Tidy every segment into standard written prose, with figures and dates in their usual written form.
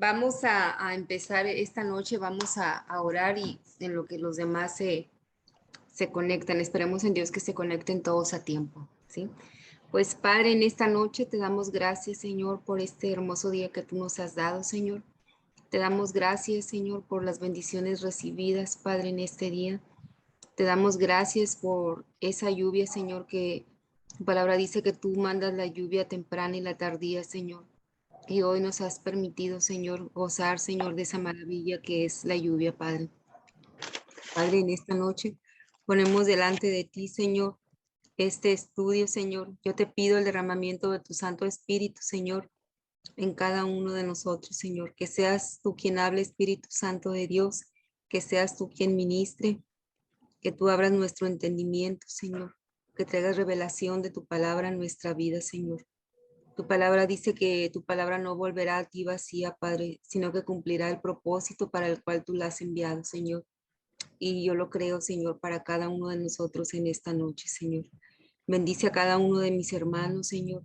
Vamos a empezar esta noche, vamos a orar y en lo que los demás se conectan. Esperemos en Dios que se conecten todos a tiempo, ¿sí? Pues Padre, en esta noche te damos gracias, Señor, por este hermoso día que tú nos has dado, Señor. Te damos gracias, Señor, por las bendiciones recibidas, Padre, en este día. Te damos gracias por esa lluvia, Señor, que tu palabra dice que tú mandas la lluvia temprana y la tardía, Señor. Y hoy nos has permitido, Señor, gozar, Señor, de esa maravilla que es la lluvia, Padre. Padre, en esta noche ponemos delante de ti, Señor, este estudio, Señor. Yo te pido el derramamiento de tu Santo Espíritu, Señor, en cada uno de nosotros, Señor. Que seas tú quien hable, Espíritu Santo de Dios, que seas tú quien ministre, que tú abras nuestro entendimiento, Señor, que traigas revelación de tu palabra a nuestra vida, Señor. Tu palabra dice que tu palabra no volverá a ti vacía, Padre, sino que cumplirá el propósito para el cual tú la has enviado, Señor. Y yo lo creo, Señor, para cada uno de nosotros en esta noche, Señor. Bendice a cada uno de mis hermanos, Señor.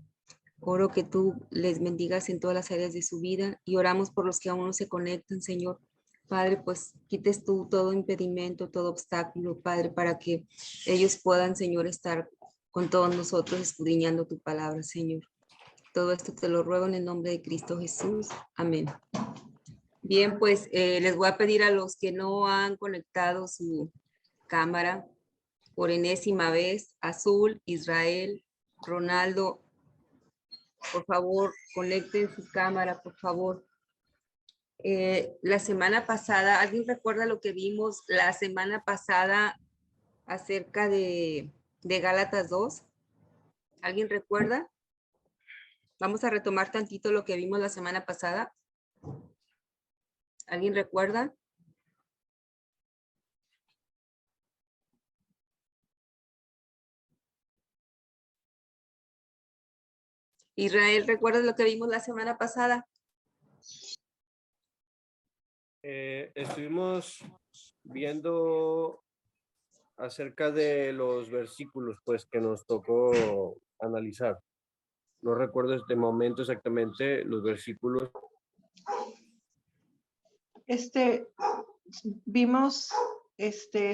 Oro que tú les bendigas en todas las áreas de su vida y oramos por los que aún no se conectan, Señor. Padre, pues quites tú todo impedimento, todo obstáculo, Padre, para que ellos puedan, Señor, estar con todos nosotros escudriñando tu palabra, Señor. Todo esto te lo ruego en el nombre de Cristo Jesús. Amén. Bien, pues les voy a pedir a los que no han conectado su cámara por enésima vez, Azul, Israel, Ronaldo, por favor, conecten su cámara, por favor. La semana pasada, ¿alguien recuerda lo que vimos la semana pasada acerca de Gálatas 2? ¿Alguien recuerda? Vamos a retomar tantito lo que vimos la semana pasada. ¿Alguien recuerda? Israel, ¿recuerdas lo que vimos la semana pasada? Estuvimos viendo acerca de los versículos pues que nos tocó analizar. No recuerdo este momento exactamente los versículos. Vimos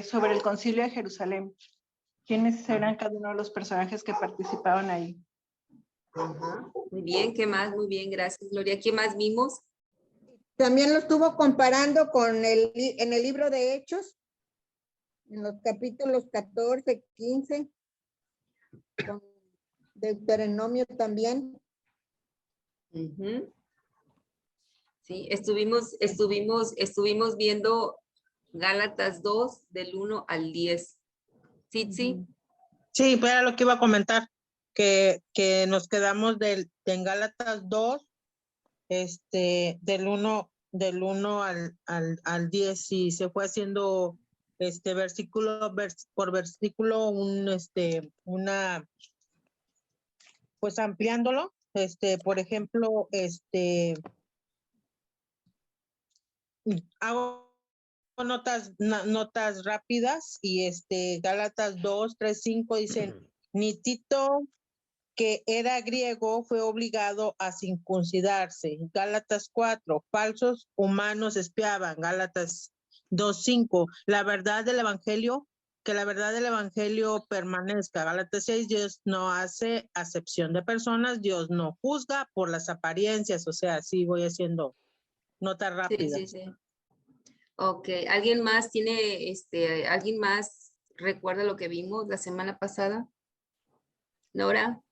sobre el Concilio de Jerusalén. ¿Quiénes eran cada uno de los personajes que participaban ahí? Ajá. Muy bien, ¿qué más? Muy bien, gracias, Gloria. ¿Qué más vimos? También lo estuvo comparando con en el libro de Hechos, en los capítulos 14, 15, con Deuteronomio también. Uh-huh. Sí, estuvimos viendo Gálatas 2 del 1 al 10. Sí, sí. Sí, pues era lo que iba a comentar, que nos quedamos en Gálatas 2, del 1 al 10, y se fue haciendo versículo por versículo pues ampliándolo. Por ejemplo, hago notas rápidas, y Gálatas 2, 3, 5 dicen: ni Tito, que era griego, fue obligado a circuncidarse. Gálatas 4, falsos humanos espiaban. Gálatas 2, 5, la verdad del evangelio, que la verdad del evangelio permanezca. Gálatas 6, Dios no hace acepción de personas, Dios no juzga por las apariencias. O sea, sí voy haciendo notas rápidas. Sí, sí, sí. Ok, ¿alguien más alguien más recuerda lo que vimos la semana pasada? Nora.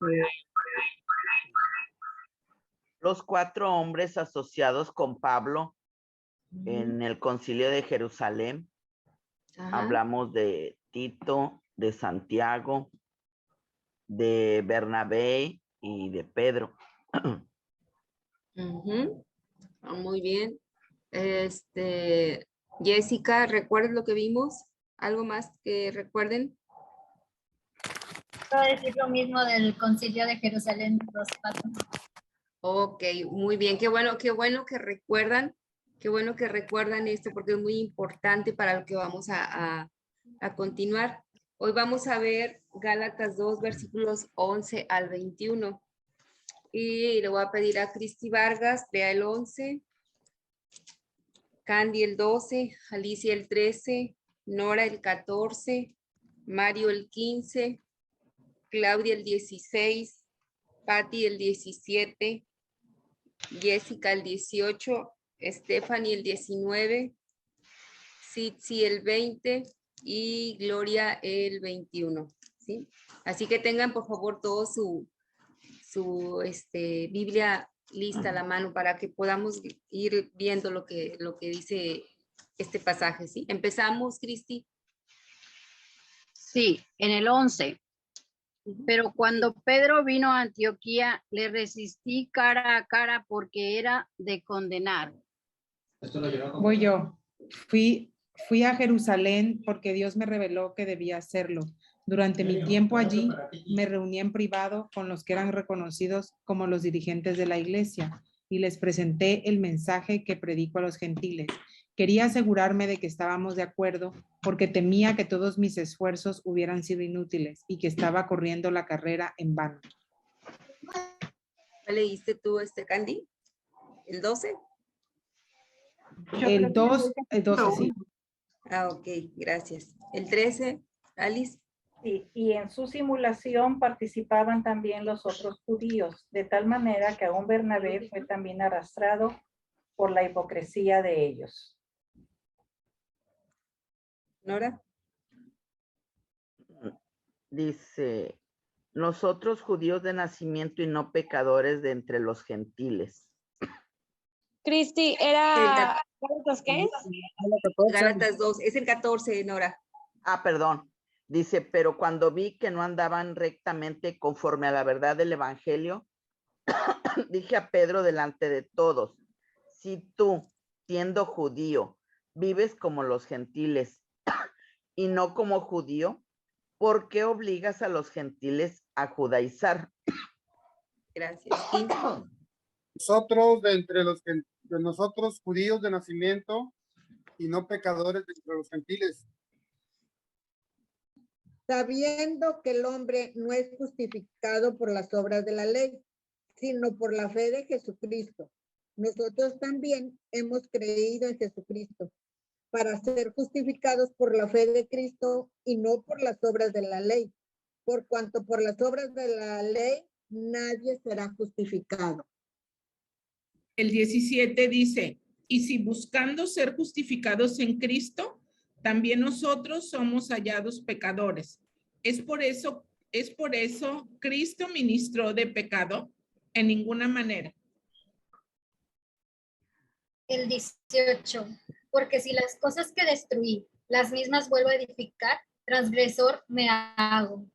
Los 4 hombres asociados con Pablo en el Concilio de Jerusalén. Ajá. Hablamos de Tito, de Santiago, de Bernabé y de Pedro. Uh-huh. Muy bien. Jessica, ¿recuerdas lo que vimos? ¿Algo más que recuerden? Puedo decir lo mismo del Concilio de Jerusalén 2:4. Ok, muy bien. Qué bueno que recuerdan. Qué bueno que recuerdan esto, porque es muy importante para lo que vamos a continuar. Hoy vamos a ver Gálatas 2, versículos 11 al 21. Y le voy a pedir a Cristi Vargas, vea el 11. Candy el 12, Alicia el 13, Nora el 14, Mario el 15, Claudia el 16, Patty el 17, Jessica el 18, Stephanie el 19, Sitsi el 20 y Gloria el 21, ¿sí? Así que tengan por favor todo su Biblia lista a la mano para que podamos ir viendo lo que dice este pasaje, ¿sí? Empezamos, Cristi. Sí, en el 11. Pero cuando Pedro vino a Antioquía, le resistí cara a cara porque era de condenar. Voy yo. Fui a Jerusalén porque Dios me reveló que debía hacerlo. Durante mi tiempo allí, me reuní en privado con los que eran reconocidos como los dirigentes de la iglesia y les presenté el mensaje que predico a los gentiles. Quería asegurarme de que estábamos de acuerdo porque temía que todos mis esfuerzos hubieran sido inútiles y que estaba corriendo la carrera en vano. ¿Cuál leíste tú, Candy? ¿El 12? El 12, sí. Ah, ok, gracias. ¿El 13, Alice? Sí, y en su simulación participaban también los otros judíos, de tal manera que aún Bernabé fue también arrastrado por la hipocresía de ellos. Nora. Dice, nosotros judíos de nacimiento y no pecadores de entre los gentiles. Cristi, ¿era Gálatas qué? Gálatas 2, es el 14, Nora. Ah, perdón. Dice, pero cuando vi que no andaban rectamente conforme a la verdad del evangelio, dije a Pedro delante de todos, si tú, siendo judío, vives como los gentiles y no como judío, ¿por qué obligas a los gentiles a judaizar? Gracias. Nosotros, de nosotros judíos de nacimiento y no pecadores de entre los gentiles. Sabiendo que el hombre no es justificado por las obras de la ley, sino por la fe de Jesucristo. Nosotros también hemos creído en Jesucristo para ser justificados por la fe de Cristo y no por las obras de la ley, por cuanto por las obras de la ley nadie será justificado. El 17 dice, y si buscando ser justificados en Cristo, también nosotros somos hallados pecadores. ¿Es por eso Cristo ministró de pecado? En ninguna manera. El 18. Porque si las cosas que destruí, las mismas vuelvo a edificar, transgresor me hago.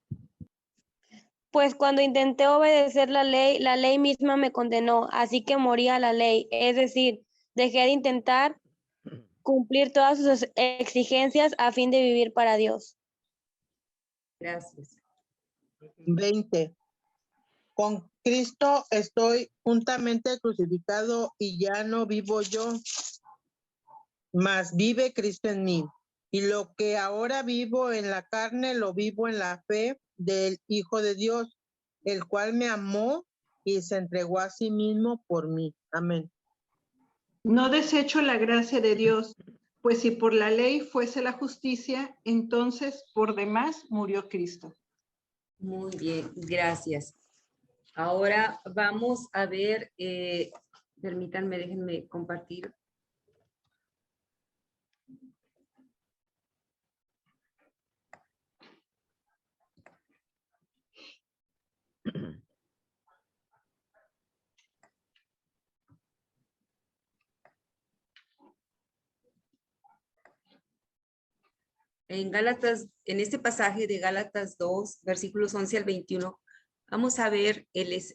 Pues cuando intenté obedecer la ley misma me condenó, así que morí a la ley. Es decir, dejé de intentar cumplir todas sus exigencias a fin de vivir para Dios. Gracias. 20. Con Cristo estoy juntamente crucificado y ya no vivo yo, mas vive Cristo en mí. Y lo que ahora vivo en la carne, lo vivo en la fe del Hijo de Dios, el cual me amó y se entregó a sí mismo por mí. Amén. No desecho la gracia de Dios, pues si por la ley fuese la justicia, entonces por demás murió Cristo. Muy bien, gracias. Ahora vamos a ver, permítanme, déjenme compartir. En Gálatas, en este pasaje de Gálatas 2, versículos 11 al 21, vamos a ver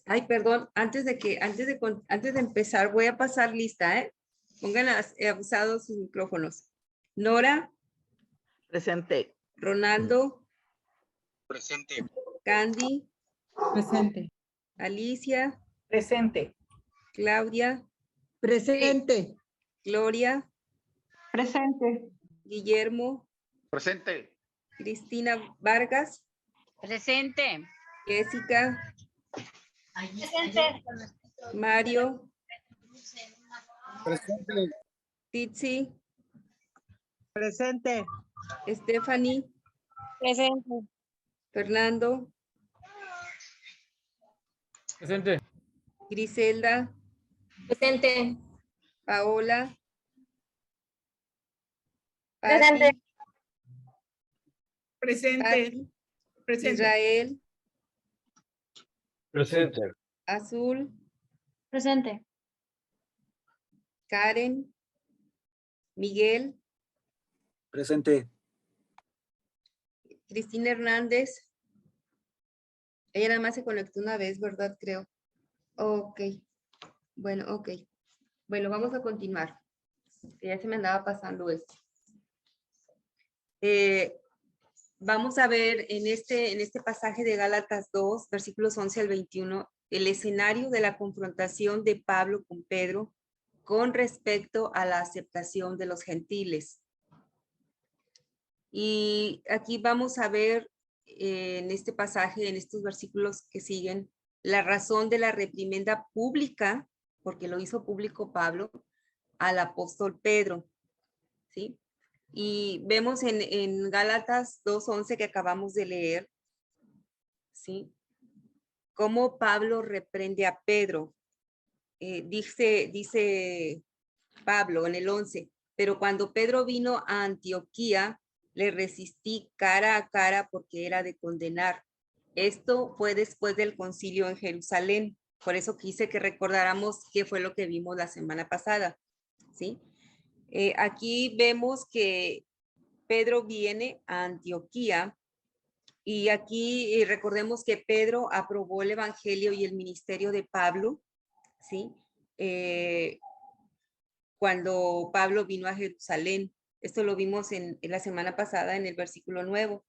ay, perdón, antes de empezar, voy a pasar lista, ¿eh? Pongan abusados sus micrófonos. Nora. Presente. Ronaldo. Presente. Candy. Presente. Alicia. Presente. Claudia. Presente. Gloria. Presente. Guillermo. Presente. Cristina Vargas. Presente. Jessica. Presente. Mario. Presente. Titsi. Presente. Stephanie, Presente. Fernando, Presente. Griselda, Presente. Paola, Presente. Patti, Presente. Patti, Presente. Israel, Presente. Azul, Presente. Karen, Miguel, Presente. Cristina Hernández. Ella nada más se conectó una vez, ¿verdad? Creo. Ok. Bueno, ok. Bueno, vamos a continuar. Ya se me andaba pasando esto. Vamos a ver en este pasaje de Gálatas 2, versículos 11 al 21, el escenario de la confrontación de Pablo con Pedro con respecto a la aceptación de los gentiles. Y aquí vamos a ver en este pasaje, en estos versículos que siguen, la razón de la reprimenda pública, porque lo hizo público Pablo, al apóstol Pedro, ¿sí? Y vemos en Gálatas 2:11 que acabamos de leer, ¿sí? Cómo Pablo reprende a Pedro. Dice Pablo en el 11, pero cuando Pedro vino a Antioquía, le resistí cara a cara porque era de condenar. Esto fue después del concilio en Jerusalén. Por eso quise que recordáramos qué fue lo que vimos la semana pasada, ¿sí? Aquí vemos que Pedro viene a Antioquía y aquí recordemos que Pedro aprobó el evangelio y el ministerio de Pablo, ¿sí? Cuando Pablo vino a Jerusalén. Esto lo vimos en la semana pasada en el versículo 9,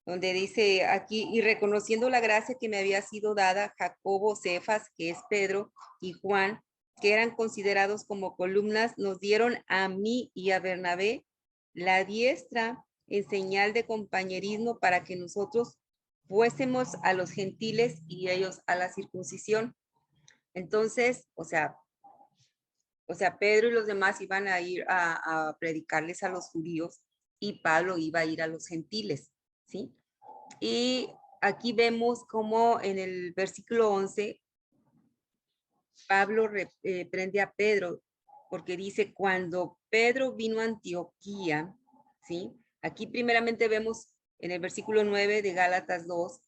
donde dice aquí, y reconociendo la gracia que me había sido dada, Jacobo, Cefas, que es Pedro, y Juan, que eran considerados como columnas, nos dieron a mí y a Bernabé la diestra en señal de compañerismo para que nosotros fuésemos a los gentiles y ellos a la circuncisión. Entonces, o sea, Pedro y los demás iban a ir a predicarles a los judíos y Pablo iba a ir a los gentiles, ¿sí? Y aquí vemos cómo en el versículo 11, Pablo reprende a Pedro, porque dice, cuando Pedro vino a Antioquía, ¿sí? Aquí primeramente vemos en el versículo 9 de Gálatas 2,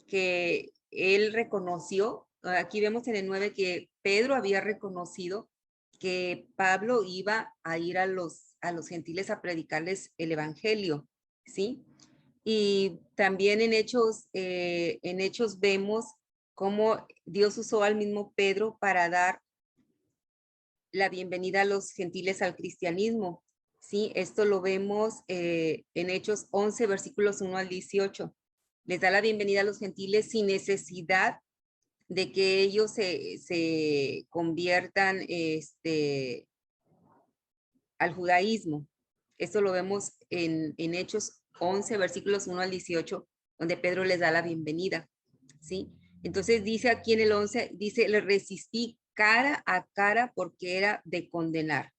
que él reconoció, aquí vemos en el 9 que Pedro había reconocido que Pablo iba a ir a los gentiles a predicarles el evangelio, ¿sí? Y también en Hechos vemos cómo Dios usó al mismo Pedro para dar la bienvenida a los gentiles al cristianismo, ¿sí? Esto lo vemos en Hechos 11, versículos 1 al 18. Les da la bienvenida a los gentiles sin necesidad de que ellos se conviertan al judaísmo. Esto lo vemos en Hechos 11, versículos 1 al 18, donde Pedro les da la bienvenida, ¿sí? Entonces dice aquí en el 11, dice, le resistí cara a cara porque era de condenar.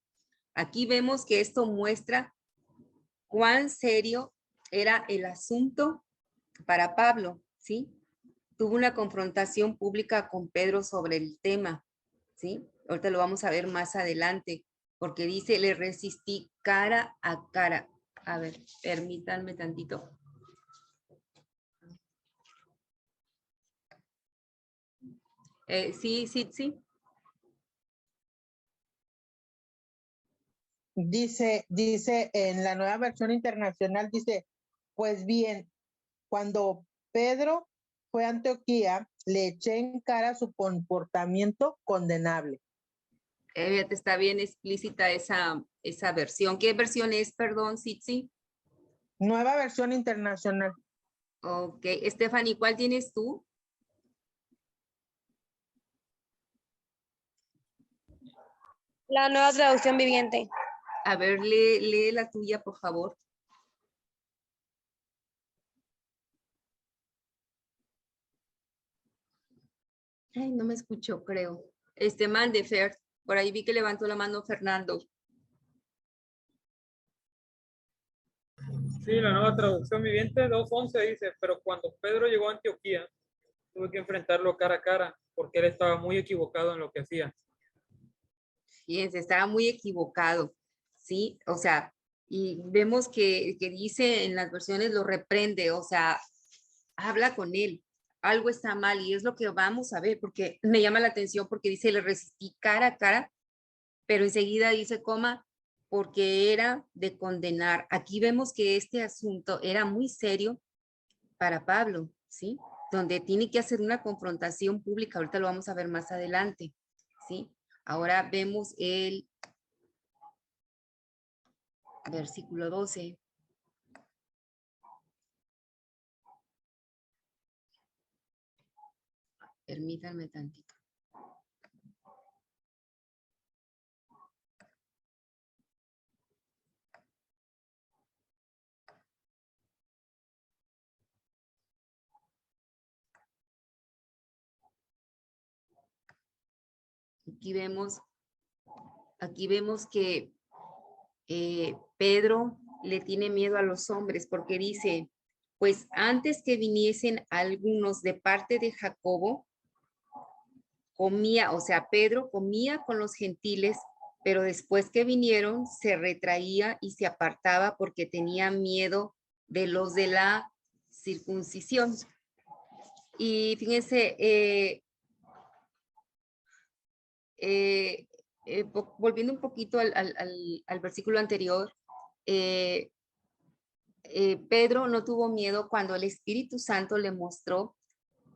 Aquí vemos que esto muestra cuán serio era el asunto para Pablo, ¿sí? Tuvo una confrontación pública con Pedro sobre el tema, ¿sí? Ahorita lo vamos a ver más adelante, porque dice, le resistí cara a cara. A ver, permítanme tantito. Sí. Dice en la nueva versión internacional, dice, pues bien, cuando Pedro fue a Antioquía, le eché en cara su comportamiento condenable. Está bien explícita esa versión. ¿Qué versión es, perdón, Sitsi? Nueva versión internacional. Ok, Stephanie, ¿cuál tienes tú? La nueva traducción viviente. A ver, lee la tuya, por favor. Ay, no me escuchó, creo. Mande, Fer. Por ahí vi que levantó la mano Fernando. Sí, la Nueva Traducción Viviente 2:11 dice, pero cuando Pedro llegó a Antioquía, tuve que enfrentarlo cara a cara, porque él estaba muy equivocado en lo que hacía. Fíjense, estaba muy equivocado, ¿sí? O sea, y vemos que dice en las versiones lo reprende, o sea, habla con él, algo está mal y es lo que vamos a ver, porque me llama la atención porque dice, le resistí cara a cara, pero enseguida dice, coma, porque era de condenar. Aquí vemos que este asunto era muy serio para Pablo, ¿sí? Donde tiene que hacer una confrontación pública, ahorita lo vamos a ver más adelante, ¿sí? Ahora vemos el versículo 12. Permítanme tantito. Aquí vemos que Pedro le tiene miedo a los hombres porque dice, pues antes que viniesen algunos de parte de Jacobo, comía, o sea, Pedro comía con los gentiles, pero después que vinieron se retraía y se apartaba porque tenía miedo de los de la circuncisión. Y fíjense, volviendo un poquito al versículo anterior, Pedro no tuvo miedo cuando el Espíritu Santo le mostró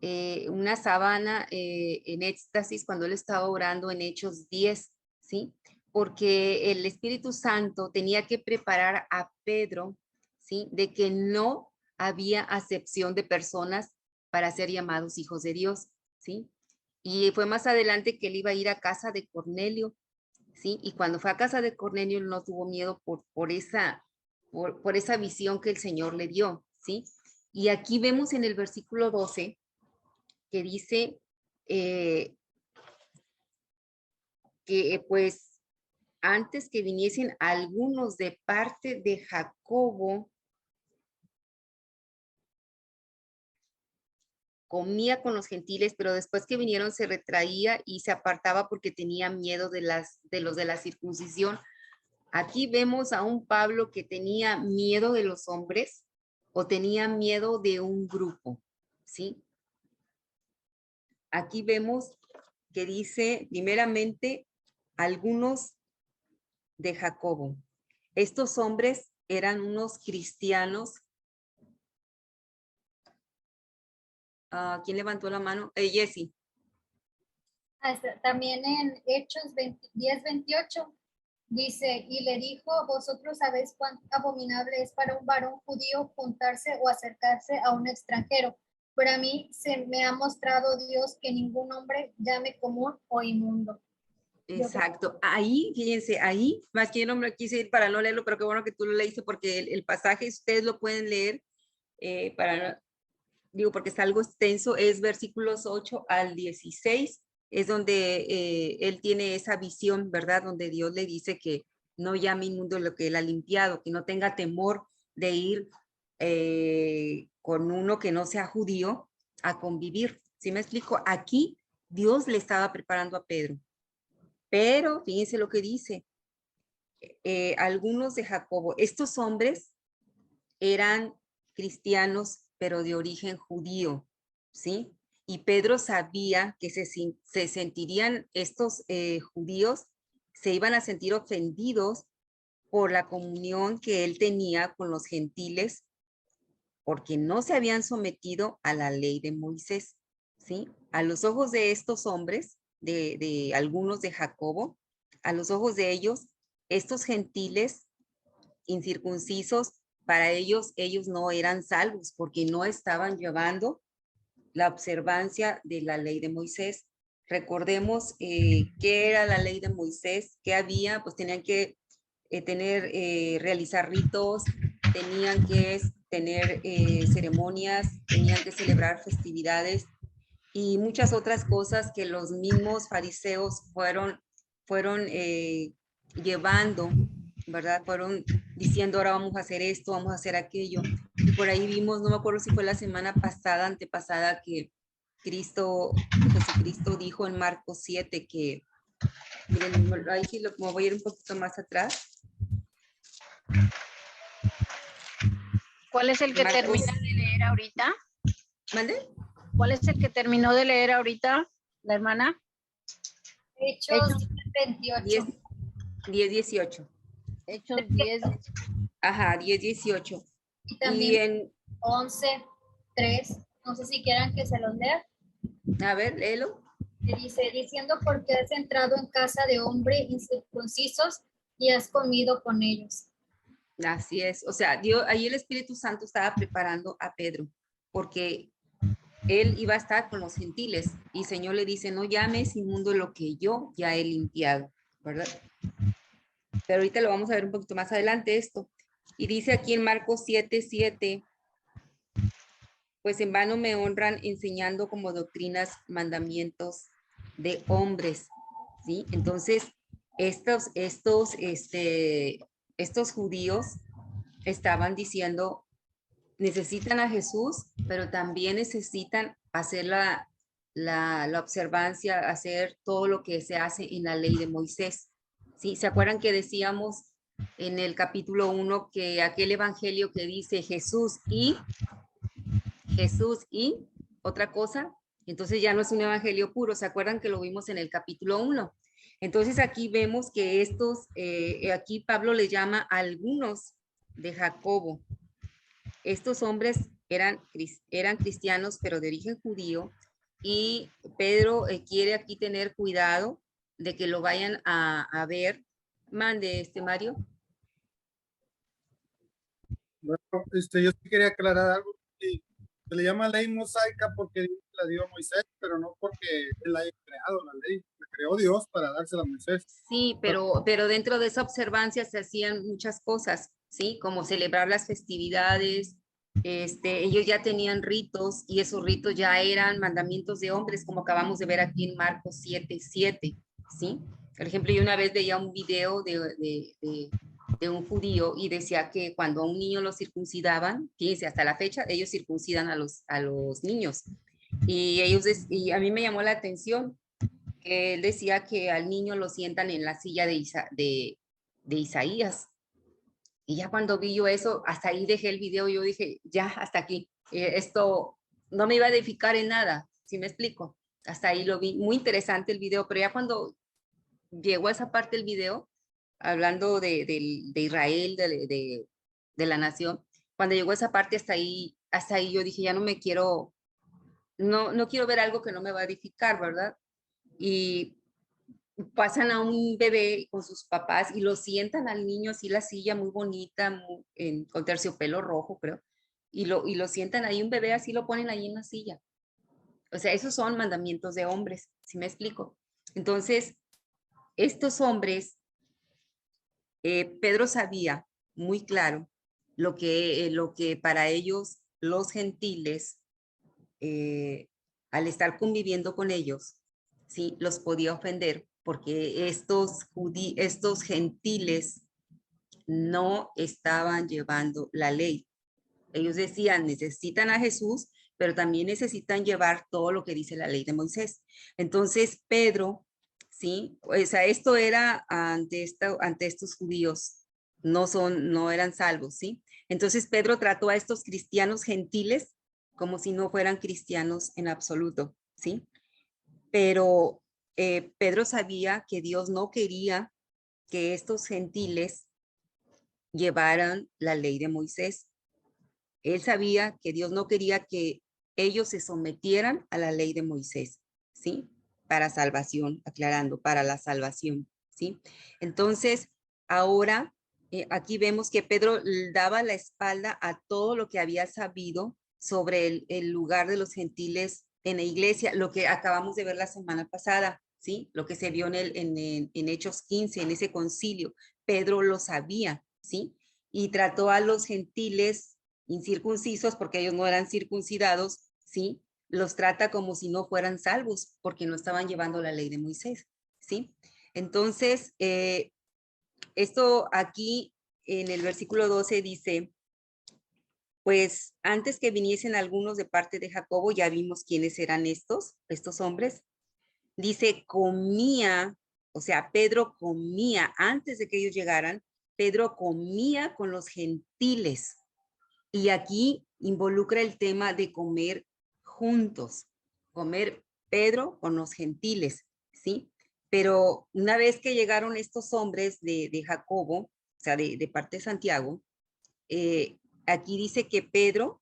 una sábana en éxtasis cuando él estaba orando en Hechos 10, ¿sí? Porque el Espíritu Santo tenía que preparar a Pedro, ¿sí? De que no había acepción de personas para ser llamados hijos de Dios, ¿sí? Y fue más adelante que él iba a ir a casa de Cornelio, ¿sí? Y cuando fue a casa de Cornelio no tuvo miedo por esa visión que el Señor le dio, ¿sí? Y aquí vemos en el versículo 12 que dice que pues antes que viniesen algunos de parte de Jacobo, comía con los gentiles, pero después que vinieron se retraía y se apartaba porque tenía miedo de los de la circuncisión. Aquí vemos a un Pablo que tenía miedo de los hombres o tenía miedo de un grupo, ¿sí? Aquí vemos que dice primeramente algunos de Jacobo. Estos hombres eran unos cristianos. ¿Quién levantó la mano? Jessy. También en Hechos 10:28 dice, y le dijo, vosotros sabéis cuán abominable es para un varón judío juntarse o acercarse a un extranjero. Pero a mí se me ha mostrado Dios que ningún hombre llame común o inmundo. Exacto. Ahí, fíjense, ahí, más que yo no me quise ir para no leerlo, pero qué bueno que tú lo leíste porque el pasaje ustedes lo pueden leer porque es algo extenso, es versículos 8 al 16, es donde él tiene esa visión, ¿verdad? Donde Dios le dice que no llame inmundo lo que él ha limpiado, que no tenga temor de ir con uno que no sea judío a convivir. ¿Sí me explico? Aquí Dios le estaba preparando a Pedro. Pero fíjense lo que dice, algunos de Jacobo, estos hombres eran cristianos, pero de origen judío, ¿sí? Y Pedro sabía que se sentirían estos judíos, se iban a sentir ofendidos por la comunión que él tenía con los gentiles, porque no se habían sometido a la ley de Moisés, ¿sí? A los ojos de estos hombres, de algunos de Jacobo, a los ojos de ellos, estos gentiles incircuncisos, para ellos no eran salvos porque no estaban llevando la observancia de la ley de Moisés. Recordemos qué era la ley de Moisés, qué había, pues tenían que realizar ritos, tenían que tener ceremonias, tenían que celebrar festividades y muchas otras cosas que los mismos fariseos fueron llevando, ¿verdad? Fueron diciendo ahora vamos a hacer esto, vamos a hacer aquello. Y por ahí vimos, no me acuerdo si fue la semana pasada, antepasada, que Jesucristo dijo en Marcos 7 que, miren, ahí sí me voy a ir un poquito más atrás. ¿Cuál es el que Marcos. termina de leer ahorita? ¿Mande? ¿Cuál es el que terminó de leer ahorita, la hermana? Hechos 28. 10:18. Hechos 10. Ajá, 10:18. Y también en 11:3. No sé si quieran que se los lea. A ver, léelo. Que dice, diciendo porque has entrado en casa de hombres incircuncisos y has comido con ellos. Así es. O sea, Dios, ahí el Espíritu Santo estaba preparando a Pedro, porque él iba a estar con los gentiles y el Señor le dice, no llames inmundo lo que yo ya he limpiado, ¿verdad? Pero ahorita lo vamos a ver un poquito más adelante esto. Y dice aquí en Marcos 7:7, pues en vano me honran enseñando como doctrinas mandamientos de hombres, ¿sí? Entonces, estos judíos estaban diciendo, necesitan a Jesús, pero también necesitan hacer la observancia, hacer todo lo que se hace en la ley de Moisés. ¿Sí? ¿Se acuerdan que decíamos en el capítulo 1 que aquel evangelio que dice Jesús y otra cosa? Entonces ya no es un evangelio puro. ¿Se acuerdan que lo vimos en el capítulo 1? Entonces aquí vemos que aquí Pablo le llama a algunos de Jacobo. Estos hombres eran cristianos, pero de origen judío, y Pedro quiere aquí tener cuidado de que lo vayan a ver. Mande, Mario. Bueno, yo sí quería aclarar algo. Se le llama ley mosaica porque Dios la dio a Moisés, pero no porque él haya creado la ley. La creó Dios para dársela a Moisés. Sí, pero dentro de esa observancia se hacían muchas cosas, ¿sí? Como celebrar las festividades. Ellos ya tenían ritos y esos ritos ya eran mandamientos de hombres, como acabamos de ver aquí en Marcos 7:7, ¿sí? Por ejemplo, yo una vez veía un video de un judío y decía que cuando a un niño lo circuncidaban, fíjense, hasta la fecha, ellos circuncidan a los niños. Y a mí me llamó la atención que él decía que al niño lo sientan en la silla de Isaías. Y ya cuando vi yo eso, hasta ahí dejé el video, yo dije, ya, hasta aquí. Esto no me iba a edificar en nada, ¿sí me explico? Hasta ahí lo vi, muy interesante el video, pero ya cuando llegó a esa parte del video, hablando de Israel, de la nación, cuando llegó a esa parte, hasta ahí yo dije, ya no me quiero, no quiero ver algo que no me va a edificar, ¿verdad? Y pasan a un bebé con sus papás y lo sientan al niño así la silla muy bonita, con terciopelo rojo, creo, y lo sientan ahí, un bebé así lo ponen ahí en la silla. O sea, esos son mandamientos de hombres, ¿sí me explico? Entonces, estos hombres, Pedro sabía muy claro lo que para ellos, los gentiles, al estar conviviendo con ellos, ¿sí? Los podía ofender porque estos gentiles no estaban llevando la ley. Ellos decían, necesitan a Jesús, pero también necesitan llevar todo lo que dice la ley de Moisés. Entonces, Pedro, ¿sí? O sea, esto era ante estos judíos, no eran salvos, ¿sí? Entonces, Pedro trató a estos cristianos gentiles como si no fueran cristianos en absoluto, ¿sí? Pero Pedro sabía que Dios no quería que estos gentiles llevaran la ley de Moisés. Él sabía que Dios no quería que ellos se sometieran a la ley de Moisés, ¿sí? Para salvación, aclarando, para la salvación, ¿sí? Entonces, ahora aquí vemos que Pedro daba la espalda a todo lo que había sabido sobre el lugar de los gentiles en la iglesia, lo que acabamos de ver la semana pasada, ¿sí? Lo que se vio en Hechos 15, en ese concilio. Pedro lo sabía, ¿sí? Y trató a los gentiles incircuncisos, porque ellos no eran circuncidados, ¿sí? Los trata como si no fueran salvos, porque no estaban llevando la ley de Moisés, ¿sí? Entonces, esto aquí en el versículo 12 dice, pues antes que viniesen algunos de parte de Jacobo, ya vimos quiénes eran estos hombres. Dice, comía, o sea, Pedro comía, antes de que ellos llegaran, Pedro comía con los gentiles. Y aquí involucra el tema de comer juntos, comer Pedro con los gentiles, ¿sí? Pero una vez que llegaron estos hombres de Jacobo, o sea, de parte de Santiago, aquí dice que Pedro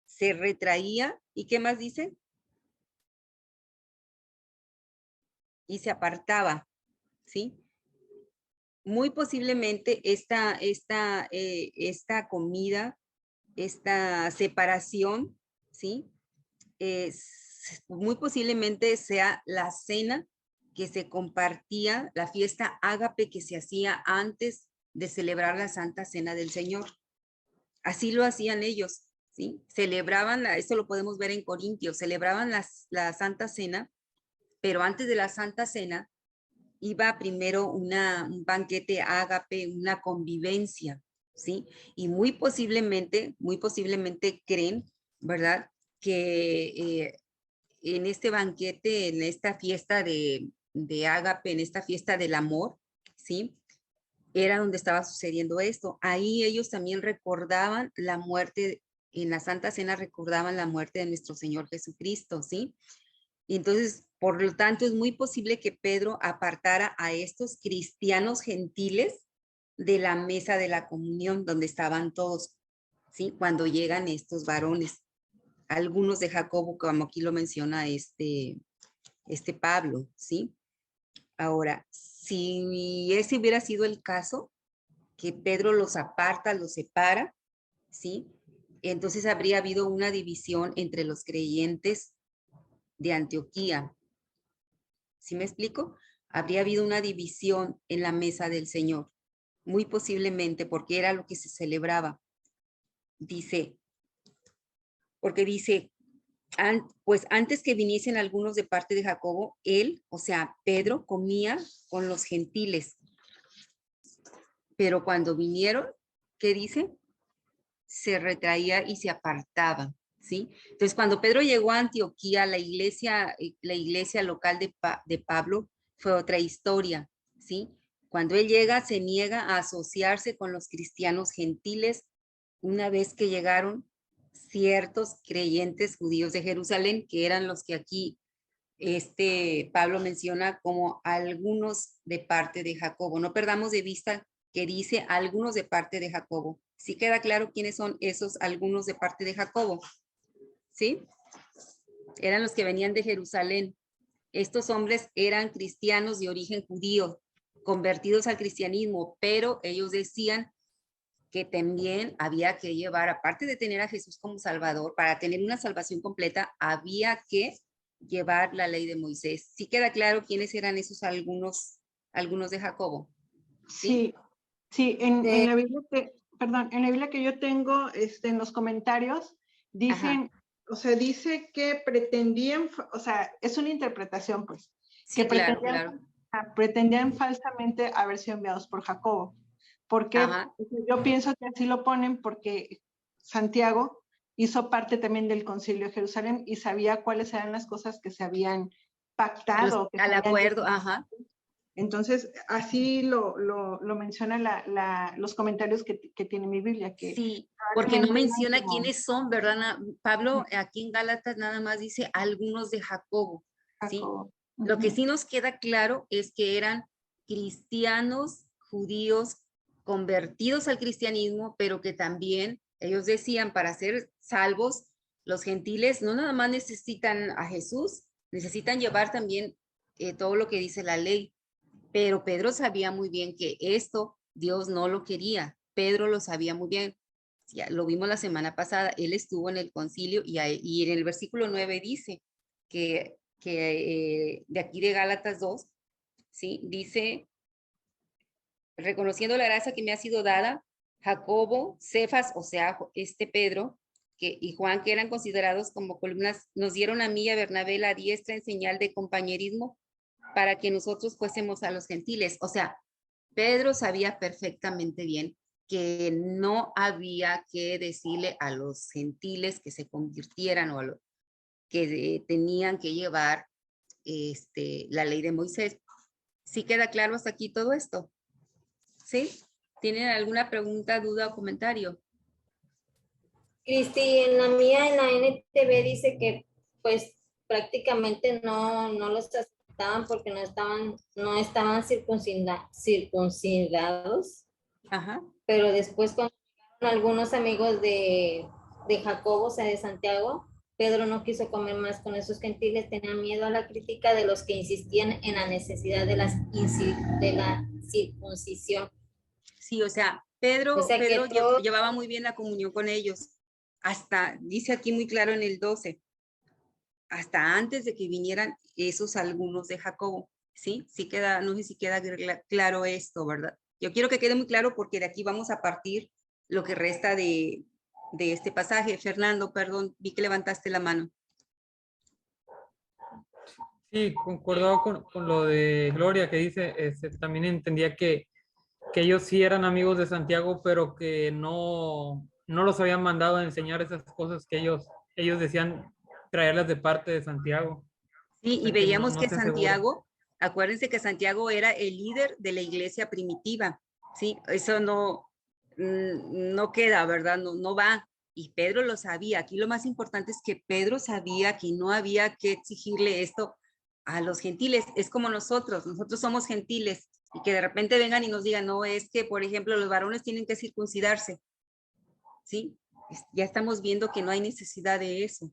se retraía, ¿y qué más dice? Y se apartaba, ¿sí? Muy posiblemente esta comida, esta separación, ¿sí? Muy posiblemente sea la cena que se compartía, la fiesta ágape que se hacía antes de celebrar la Santa Cena del Señor. Así lo hacían ellos, ¿sí? Celebraban, esto lo podemos ver en Corintios, celebraban la Santa Cena, pero antes de la Santa Cena iba primero un banquete ágape, una convivencia, ¿sí? Y muy posiblemente creen, ¿verdad? Que en este banquete, en esta fiesta de ágape, en esta fiesta del amor, ¿sí? Era donde estaba sucediendo esto. Ahí ellos también recordaban la muerte, en la Santa Cena recordaban la muerte de nuestro Señor Jesucristo, ¿sí? Y entonces, por lo tanto, es muy posible que Pedro apartara a estos cristianos gentiles de la mesa de la comunión, donde estaban todos, ¿sí? Cuando llegan estos varones, algunos de Jacobo, como aquí lo menciona este Pablo, ¿sí? Ahora, si ese hubiera sido el caso, que Pedro los aparta, los separa, ¿sí? Entonces habría habido una división entre los creyentes de Antioquía. ¿Sí me explico? Habría habido una división en la mesa del Señor, muy posiblemente porque era lo que se celebraba. Dice, porque dice, pues antes que viniesen algunos de parte de Jacobo, él, o sea, Pedro, comía con los gentiles. Pero cuando vinieron, ¿qué dice? Se retraía y se apartaba, ¿sí? Entonces, cuando Pedro llegó a Antioquía, la iglesia local de Pablo fue otra historia, ¿sí? Cuando él llega, se niega a asociarse con los cristianos gentiles una vez que llegaron ciertos creyentes judíos de Jerusalén, que eran los que aquí Pablo menciona como algunos de parte de Jacobo. No perdamos de vista que dice algunos de parte de Jacobo. ¿Sí queda claro quiénes son esos algunos de parte de Jacobo? ¿Sí? Eran los que venían de Jerusalén. Estos hombres eran cristianos de origen judío, convertidos al cristianismo, pero ellos decían que también había que llevar, aparte de tener a Jesús como Salvador, para tener una salvación completa, había que llevar la ley de Moisés. ¿Sí queda claro quiénes eran esos algunos de Jacobo? Sí, en la Biblia en la Biblia que yo tengo, en los comentarios, dicen, o sea, dice que pretendían, o sea, es una interpretación, pues, sí, que claro. pretendían falsamente haber sido enviados por Jacobo. Porque yo pienso que así lo ponen porque Santiago hizo parte también del Concilio de Jerusalén y sabía cuáles eran las cosas que se habían pactado. Al acuerdo, ajá. Entonces, así lo menciona los comentarios que tiene mi Biblia. Que sí, porque no menciona quiénes son, ¿verdad? Pablo aquí en Gálatas nada más dice algunos de Jacobo, ¿sí? Lo que sí nos queda claro es que eran cristianos judíos convertidos al cristianismo, pero que también ellos decían para ser salvos, los gentiles no nada más necesitan a Jesús, necesitan llevar también todo lo que dice la ley. Pero Pedro sabía muy bien que esto Dios no lo quería. Pedro lo sabía muy bien. Ya lo vimos la semana pasada. Él estuvo en el concilio y en el versículo 9 dice que de aquí de Gálatas 2, ¿sí? Dice, reconociendo la gracia que me ha sido dada, Jacobo, Cefas, o sea, Pedro, y Juan, que eran considerados como columnas, nos dieron a mí y a Bernabé la diestra en señal de compañerismo para que nosotros fuésemos a los gentiles. O sea, Pedro sabía perfectamente bien que no había que decirle a los gentiles que se convirtieran o a los que tenían que llevar la ley de Moisés. ¿Sí queda claro hasta aquí todo esto? ¿Sí? ¿Tienen alguna pregunta, duda o comentario? Cristi, en la mía, en la NTV dice que pues prácticamente no los aceptaban porque no estaban circuncidados. Ajá. Pero después cuando llegaron algunos amigos de Jacobo, o sea, de Santiago, Pedro no quiso comer más con esos gentiles, tenía miedo a la crítica de los que insistían en la necesidad de la circuncisión. Sí, o sea, Pedro todo... llevaba muy bien la comunión con ellos. Hasta, dice aquí muy claro en el 12, hasta antes de que vinieran esos algunos de Jacobo. ¿Sí? Sí queda, no sé si queda claro esto, ¿verdad? Yo quiero que quede muy claro porque de aquí vamos a partir lo que resta de este pasaje. Fernando, perdón, vi que levantaste la mano. Sí, concordado con lo de Gloria que dice, también entendía que ellos sí eran amigos de Santiago, pero que no los habían mandado a enseñar esas cosas que ellos decían traerlas de parte de Santiago. Sí, y O sea, veíamos no que se asegura. Santiago, acuérdense que Santiago era el líder de la iglesia primitiva, ¿sí? Eso no queda, ¿verdad? No va. Y Pedro lo sabía. Aquí lo más importante es que Pedro sabía que no había que exigirle esto a los gentiles. Es como nosotros somos gentiles y que de repente vengan y nos digan, no, es que, por ejemplo, los varones tienen que circuncidarse, ¿sí? Ya estamos viendo que no hay necesidad de eso.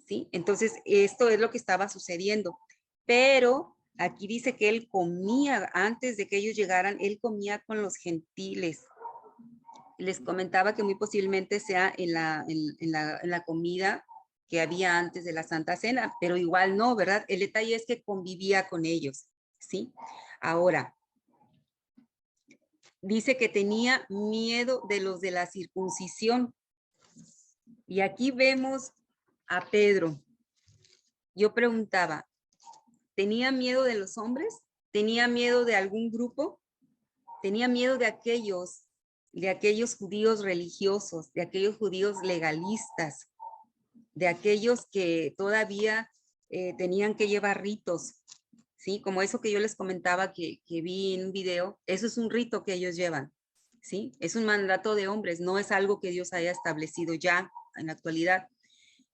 ¿Sí? Entonces, esto es lo que estaba sucediendo. Pero aquí dice que él comía, antes de que ellos llegaran, él comía con los gentiles. Les comentaba que muy posiblemente sea en la comida que había antes de la Santa Cena, pero igual no, ¿verdad? El detalle es que convivía con ellos, ¿sí? Ahora, dice que tenía miedo de los de la circuncisión. Y aquí vemos a Pedro. Yo preguntaba, ¿tenía miedo de los hombres? ¿Tenía miedo de algún grupo? ¿Tenía miedo de aquellos judíos religiosos, de aquellos judíos legalistas, de aquellos que todavía tenían que llevar ritos? ¿Sí? Como eso que yo les comentaba que vi en un video, eso es un rito que ellos llevan, ¿sí? Es un mandato de hombres, no es algo que Dios haya establecido ya en la actualidad.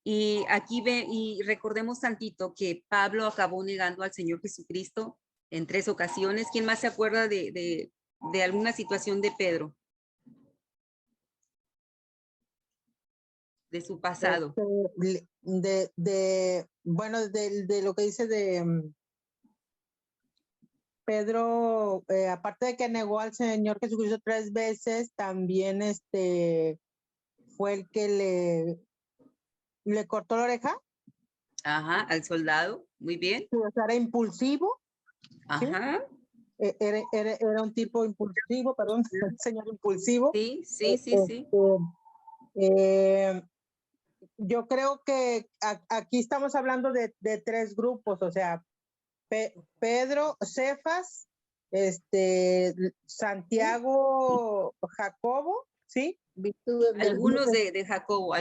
Y aquí y recordemos tantito que Pablo acabó negando al Señor Jesucristo en 3 ocasiones. ¿Quién más se acuerda de alguna situación de Pedro? De su pasado. Bueno, de lo que dice de Pedro, aparte de que negó al Señor Jesucristo 3 veces, también fue el que le cortó la oreja. Ajá, al soldado, muy bien. Sí, o sea, era impulsivo. Ajá. ¿Sí? Era un tipo impulsivo, perdón, un señor impulsivo. Sí. Yo creo que aquí estamos hablando de 3 grupos, o sea, Pedro, Cefas, Santiago, Jacobo, ¿sí? Algunos de Jacobo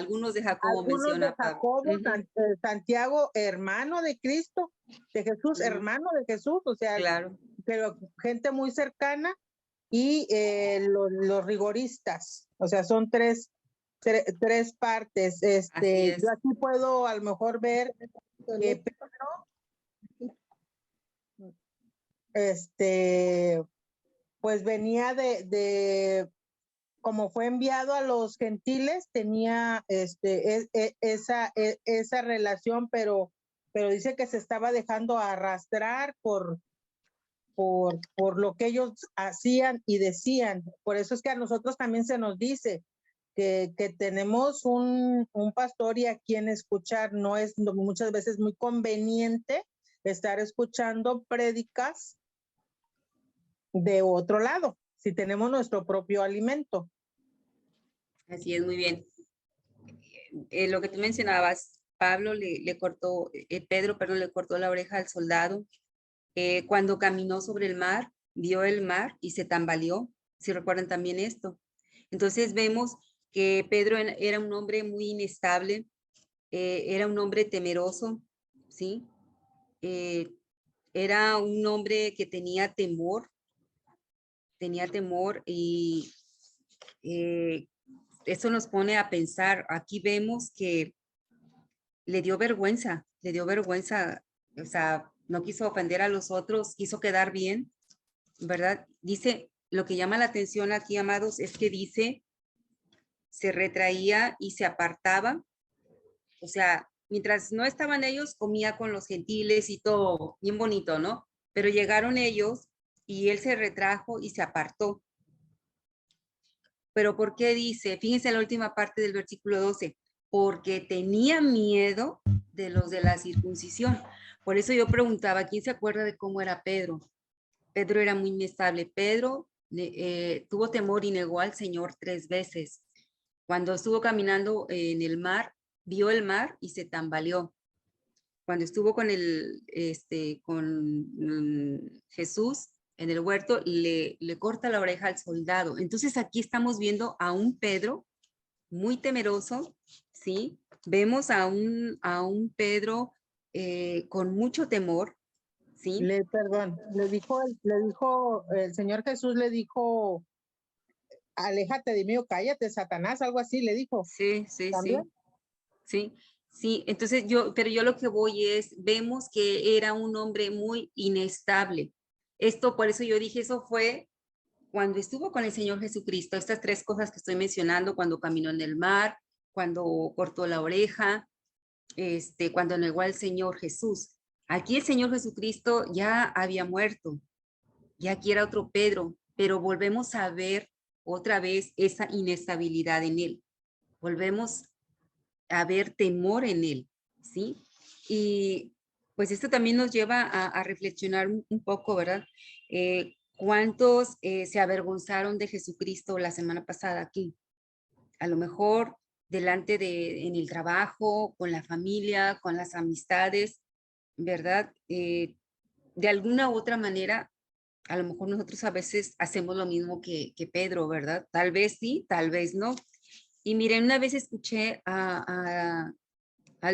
menciona Jacobo, Santiago, hermano de Cristo, de Jesús, hermano de Jesús, o sea, claro. Pero gente muy cercana, y los rigoristas, o sea, son tres partes. Yo aquí puedo a lo mejor ver que Pedro, pues venía de como fue enviado a los gentiles, tenía esa relación, pero dice que se estaba dejando arrastrar por lo que ellos hacían y decían. Por eso es que a nosotros también se nos dice que tenemos un pastor y a quien escuchar. No es muchas veces muy conveniente estar escuchando prédicas de otro lado, si tenemos nuestro propio alimento. Así es, muy bien. Lo que tú mencionabas, Pedro le cortó la oreja al soldado. Cuando caminó sobre el mar, vio el mar y se tambaleó. Si recuerdan también esto. Entonces vemos que Pedro era un hombre muy inestable, era un hombre temeroso, ¿sí? Era un hombre que tenía temor y eso nos pone a pensar. Aquí vemos que le dio vergüenza, o sea, no quiso ofender a los otros, quiso quedar bien, ¿verdad? Dice, lo que llama la atención aquí, amados, es que dice, se retraía y se apartaba, o sea, mientras no estaban ellos, comía con los gentiles y todo, bien bonito, ¿no? Pero llegaron ellos y él se retrajo y se apartó. Pero ¿por qué dice? Fíjense la última parte del versículo 12, porque tenía miedo de los de la circuncisión. Por eso yo preguntaba, ¿quién se acuerda de cómo era Pedro? Pedro era muy inestable. Pedro tuvo temor y negó al Señor 3 veces. Cuando estuvo caminando en el mar, vio el mar y se tambaleó. Cuando estuvo con Jesús en el huerto, le corta la oreja al soldado. Entonces aquí estamos viendo a un Pedro muy temeroso, ¿sí? Vemos a un Pedro con mucho temor, ¿sí? Perdón, le dijo el Señor Jesús, le dijo, aléjate de mí o cállate, Satanás, algo así le dijo. Sí, sí, ¿También? sí. Sí, entonces pero yo lo que voy es, vemos que era un hombre muy inestable. Esto, por eso yo dije, eso fue cuando estuvo con el Señor Jesucristo, estas 3 cosas que estoy mencionando, cuando caminó en el mar, cuando cortó la oreja, cuando negó al Señor Jesús. Aquí el Señor Jesucristo ya había muerto, ya aquí era otro Pedro, pero volvemos a ver otra vez esa inestabilidad en él. Volvemos a ver temor en él, ¿sí? Y pues esto también nos lleva a reflexionar un poco, ¿verdad? ¿Cuántos se avergonzaron de Jesucristo la semana pasada aquí? A lo mejor en el trabajo, con la familia, con las amistades, ¿verdad? De alguna u otra manera, a lo mejor nosotros a veces hacemos lo mismo que Pedro, ¿verdad? Tal vez sí, tal vez no. Y miren, una vez escuché al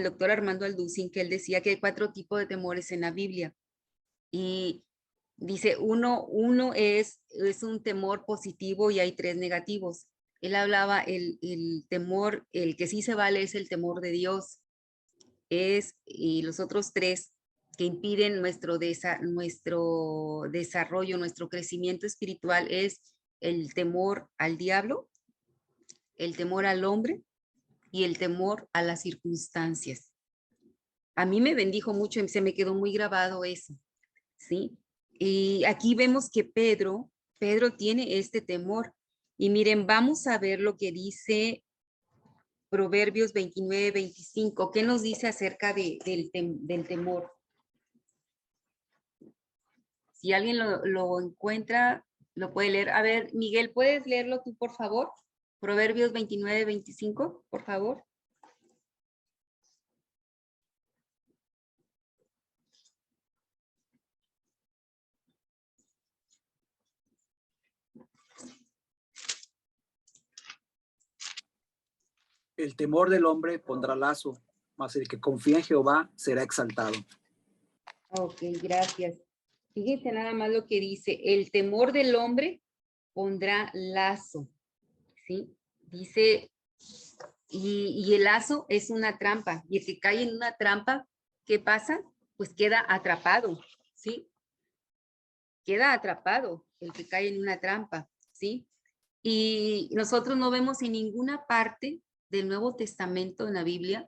doctor Armando Alducin que él decía que hay 4 tipos de temores en la Biblia. Y dice, uno es un temor positivo y hay 3 negativos. Él hablaba el temor, el que sí se vale es el temor de Dios. Y los otros 3 que impiden nuestro desarrollo, nuestro crecimiento espiritual es el temor al diablo, el temor al hombre y el temor a las circunstancias. A mí me bendijo mucho y se me quedó muy grabado eso, ¿sí? Y aquí vemos que Pedro tiene este temor. Y miren, vamos a ver lo que dice Proverbios 29, 25. ¿Qué nos dice acerca del temor? Si alguien lo encuentra, lo puede leer. A ver, Miguel, ¿puedes leerlo tú, por favor? Proverbios 29, 25, por favor. El temor del hombre pondrá lazo, mas el que confía en Jehová será exaltado. Ok, gracias. Fíjense nada más lo que dice, el temor del hombre pondrá lazo, ¿sí? Dice, y el lazo es una trampa, y el que cae en una trampa, ¿qué pasa? Pues queda atrapado, ¿sí? Queda atrapado el que cae en una trampa, ¿sí? Y nosotros no vemos en ninguna parte del Nuevo Testamento en la Biblia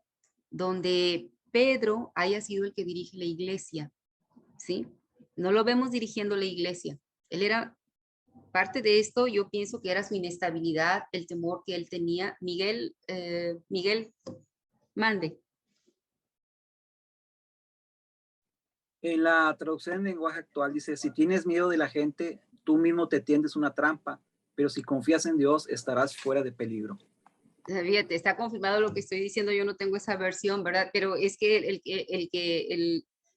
donde Pedro haya sido el que dirige la iglesia, ¿sí? No lo vemos dirigiendo la iglesia. Él era parte de esto, yo pienso que era su inestabilidad, el temor que él tenía. Miguel, mande. En la traducción en lenguaje actual dice, si tienes miedo de la gente, tú mismo te tiendes una trampa, pero si confías en Dios, estarás fuera de peligro. Fíjate, está confirmado lo que estoy diciendo, yo no tengo esa versión, ¿verdad? Pero es que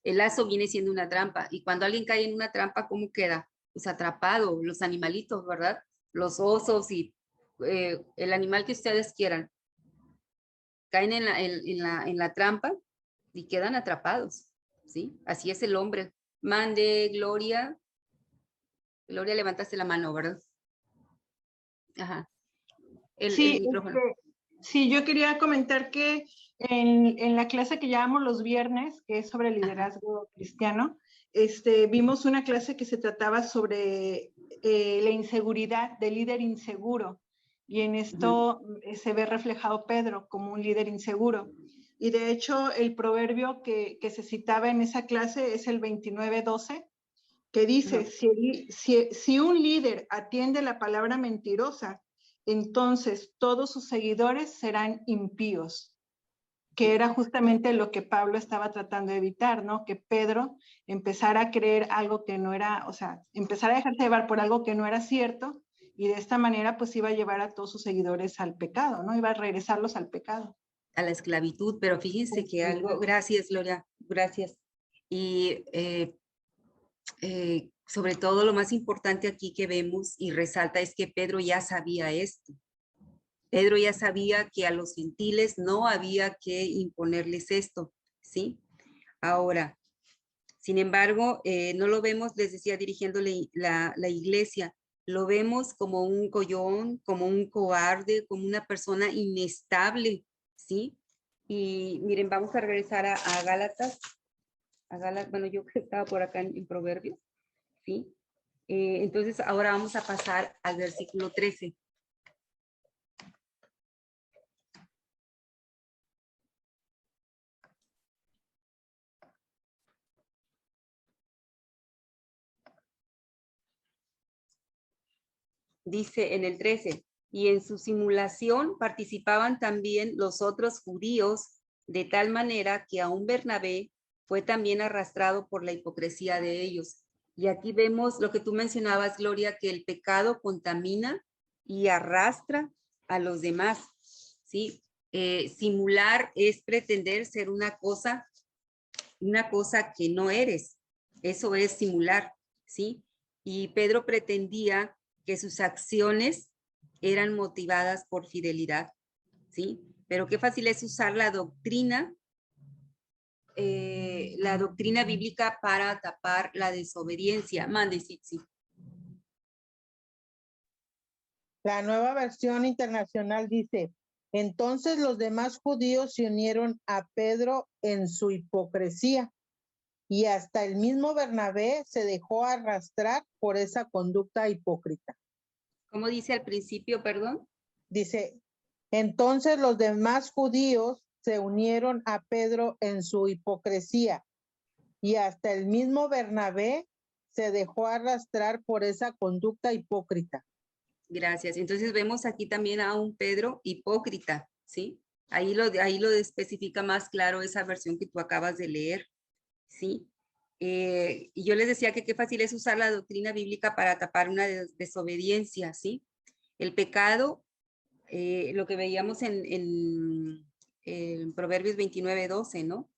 el lazo viene siendo una trampa, y cuando alguien cae en una trampa, ¿cómo queda? pues atrapado, los animalitos, ¿verdad? Los osos y el animal que ustedes quieran. Caen en la trampa y quedan atrapados, ¿sí? Así es el hombre. Mande, Gloria. Gloria, levantaste la mano, ¿verdad? Ajá. Sí, el micrófono. Sí, yo quería comentar que en la clase que llevamos los viernes, que es sobre liderazgo cristiano, vimos una clase que se trataba sobre la inseguridad del líder inseguro. Y en esto se ve reflejado Pedro como un líder inseguro. Y de hecho, el proverbio que se citaba en esa clase es el 29:12, que dice, si un líder atiende la palabra mentirosa, entonces todos sus seguidores serán impíos, que era justamente lo que Pablo estaba tratando de evitar, ¿no? Que Pedro empezara a creer algo que no era, o sea, empezara a dejarse llevar por algo que no era cierto, y de esta manera pues iba a llevar a todos sus seguidores al pecado, ¿no? Iba a regresarlos al pecado. A la esclavitud, pero fíjense que algo, gracias Gloria, gracias. Y sobre todo lo más importante aquí que vemos y resalta es que Pedro ya sabía esto. Pedro ya sabía que a los gentiles no había que imponerles esto, ¿sí? Ahora, sin embargo, no lo vemos, les decía, dirigiéndole la iglesia, lo vemos como un collón, como un cobarde, como una persona inestable, ¿sí? Y miren, vamos a regresar a Gálatas. Bueno, yo estaba por acá en Proverbios, ¿sí? Entonces, ahora vamos a pasar al versículo 13. Dice en el 13, y en su simulación participaban también los otros judíos, de tal manera que aún Bernabé fue también arrastrado por la hipocresía de ellos. Y aquí vemos lo que tú mencionabas, Gloria, que el pecado contamina y arrastra a los demás, ¿sí? Simular es pretender ser una cosa que no eres. Eso es simular, ¿sí? Y Pedro pretendía que sus acciones eran motivadas por fidelidad, ¿sí? Pero qué fácil es usar la doctrina bíblica para tapar la desobediencia. Mande, sí. La Nueva Versión Internacional dice, entonces los demás judíos se unieron a Pedro en su hipocresía y hasta el mismo Bernabé se dejó arrastrar por esa conducta hipócrita. ¿Cómo dice al principio, perdón? Dice, entonces los demás judíos se unieron a Pedro en su hipocresía y hasta el mismo Bernabé se dejó arrastrar por esa conducta hipócrita. Gracias. Entonces vemos aquí también a un Pedro hipócrita, ¿sí? Ahí lo especifica más claro esa versión que tú acabas de leer, ¿sí? Y yo les decía que qué fácil es usar la doctrina bíblica para tapar una desobediencia, ¿sí? El pecado, lo que veíamos en Proverbios 29:12, ¿no?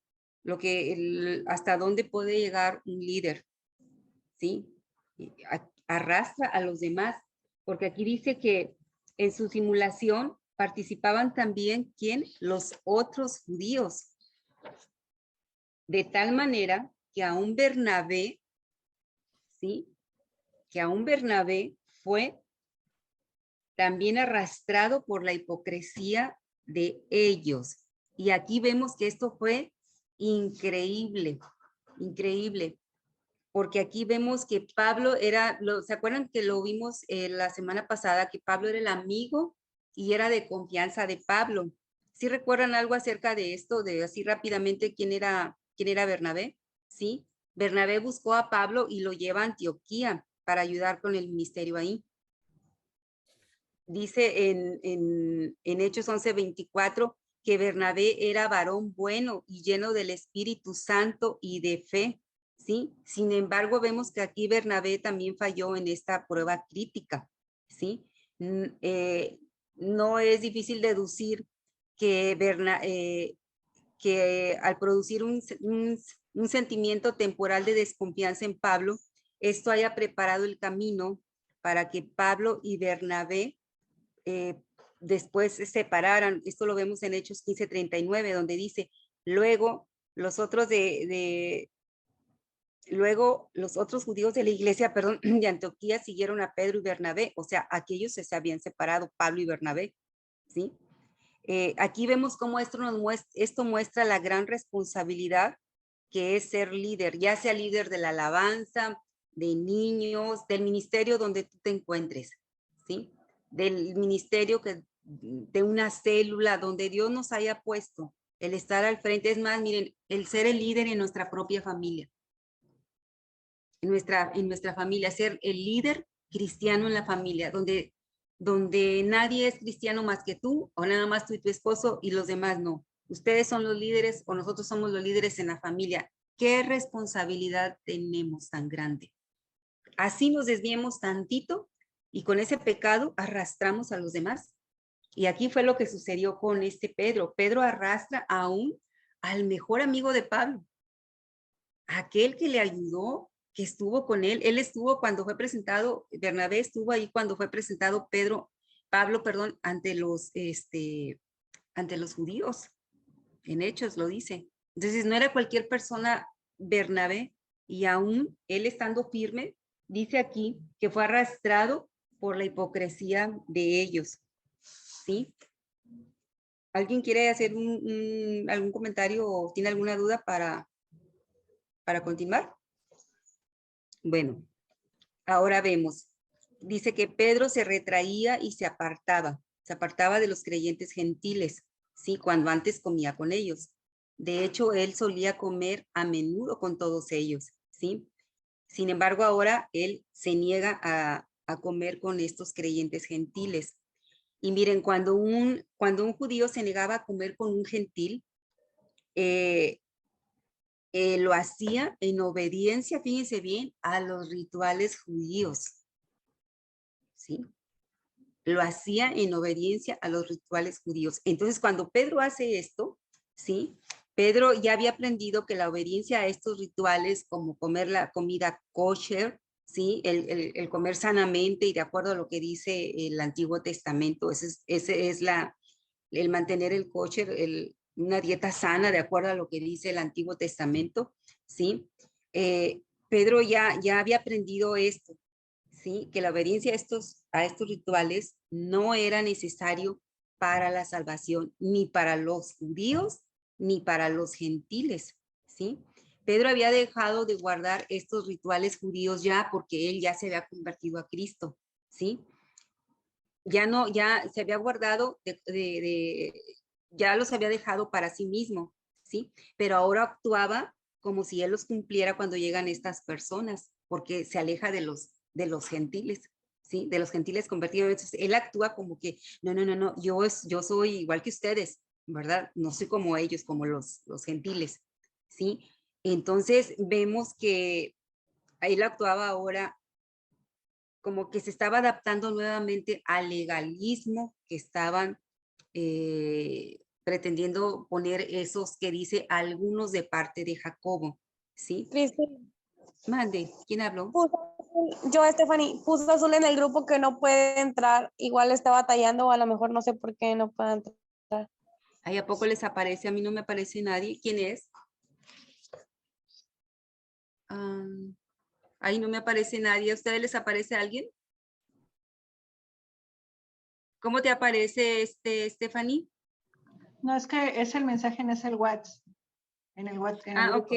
Hasta dónde puede llegar un líder, ¿sí? Arrastra a los demás, porque aquí dice que en su simulación participaban también, ¿quién? Los otros judíos. De tal manera que aún Bernabé, ¿sí? Que aún Bernabé fue también arrastrado por la hipocresía de ellos. Y aquí vemos que esto fue increíble, increíble. Porque aquí vemos que Pablo ¿se acuerdan que lo vimos la semana pasada? Que Pablo era el amigo y era de confianza de Pablo. ¿Sí recuerdan algo acerca de esto, de así rápidamente quién era Bernabé? Sí, Bernabé buscó a Pablo y lo lleva a Antioquía para ayudar con el ministerio ahí. Dice en Hechos 11:24 que Bernabé era varón bueno y lleno del Espíritu Santo y de fe. ¿Sí? Sin embargo, vemos que aquí Bernabé también falló en esta prueba crítica, ¿sí? No es difícil deducir que, que al producir un sentimiento temporal de desconfianza en Pablo, esto haya preparado el camino para que Pablo y Bernabé después se separaran. Esto lo vemos en Hechos 15:39, donde dice, luego los otros judíos de la iglesia, perdón, de Antioquía siguieron a Pedro y Bernabé, o sea, aquellos se habían separado, Pablo y Bernabé, ¿sí? Aquí vemos cómo esto muestra la gran responsabilidad que es ser líder, ya sea líder de la alabanza, de niños, del ministerio donde tú te encuentres, ¿sí? Del ministerio de una célula donde Dios nos haya puesto, el estar al frente. Es más, miren, el ser el líder en nuestra propia familia. En nuestra familia, ser el líder cristiano en la familia, donde nadie es cristiano más que tú, o nada más tú y tu esposo, y los demás no. Ustedes son los líderes o nosotros somos los líderes en la familia. ¿Qué responsabilidad tenemos tan grande? Así nos desviemos tantito y con ese pecado arrastramos a los demás. Y aquí fue lo que sucedió con este Pedro. Pedro arrastra aún al mejor amigo de Pablo, aquel que le ayudó, que estuvo con él. Él estuvo cuando fue presentado, Bernabé estuvo ahí cuando fue presentado Pablo, ante los judíos. En Hechos lo dice. Entonces no era cualquier persona Bernabé, y aún él estando firme, dice aquí que fue arrastrado por la hipocresía de ellos. ¿Sí? ¿Alguien quiere hacer algún comentario o tiene alguna duda para continuar? Bueno, ahora vemos. Dice que Pedro se retraía y se apartaba de los creyentes gentiles, ¿sí? Cuando antes comía con ellos. De hecho, él solía comer a menudo con todos ellos, ¿sí? Sin embargo, ahora él se niega a comer con estos creyentes gentiles. Y miren, cuando un judío se negaba a comer con un gentil, lo hacía en obediencia, fíjense bien, a los rituales judíos, ¿sí? Lo hacía en obediencia a los rituales judíos. Entonces, cuando Pedro hace esto, ¿sí? Pedro ya había aprendido que la obediencia a estos rituales, como comer la comida kosher, ¿sí? El comer sanamente y de acuerdo a lo que dice el Antiguo Testamento, ese es el mantener el kosher, una dieta sana de acuerdo a lo que dice el Antiguo Testamento, ¿sí? Pedro ya había aprendido esto, ¿sí? Que la obediencia a estos rituales no era necesario para la salvación, ni para los judíos, ni para los gentiles, ¿sí? Pedro había dejado de guardar estos rituales judíos ya porque él ya se había convertido a Cristo, ¿sí? Ya se había guardado, ya los había dejado para sí mismo, ¿sí? Pero ahora actuaba como si él los cumpliera cuando llegan estas personas, porque se aleja de los gentiles, ¿sí? De los gentiles convertidos. Entonces, él actúa como que, no, yo soy igual que ustedes, ¿verdad? No soy como ellos, como los gentiles, ¿sí? Entonces, vemos que él actuaba ahora como que se estaba adaptando nuevamente al legalismo que estaban pretendiendo poner esos que dice algunos de parte de Jacobo, ¿sí? Cristina. Mande, ¿quién habló? Yo, Stephanie, puso azul en el grupo que no puede entrar, igual está batallando o a lo mejor no sé por qué no puede entrar. Ahí a poco les aparece, a mí no me aparece nadie. ¿Quién es? Ahí no me aparece nadie. ¿A ustedes les aparece alguien? ¿Cómo te aparece Stephanie? No, es que es el mensaje, no es el WhatsApp. En el WhatsApp. Ok.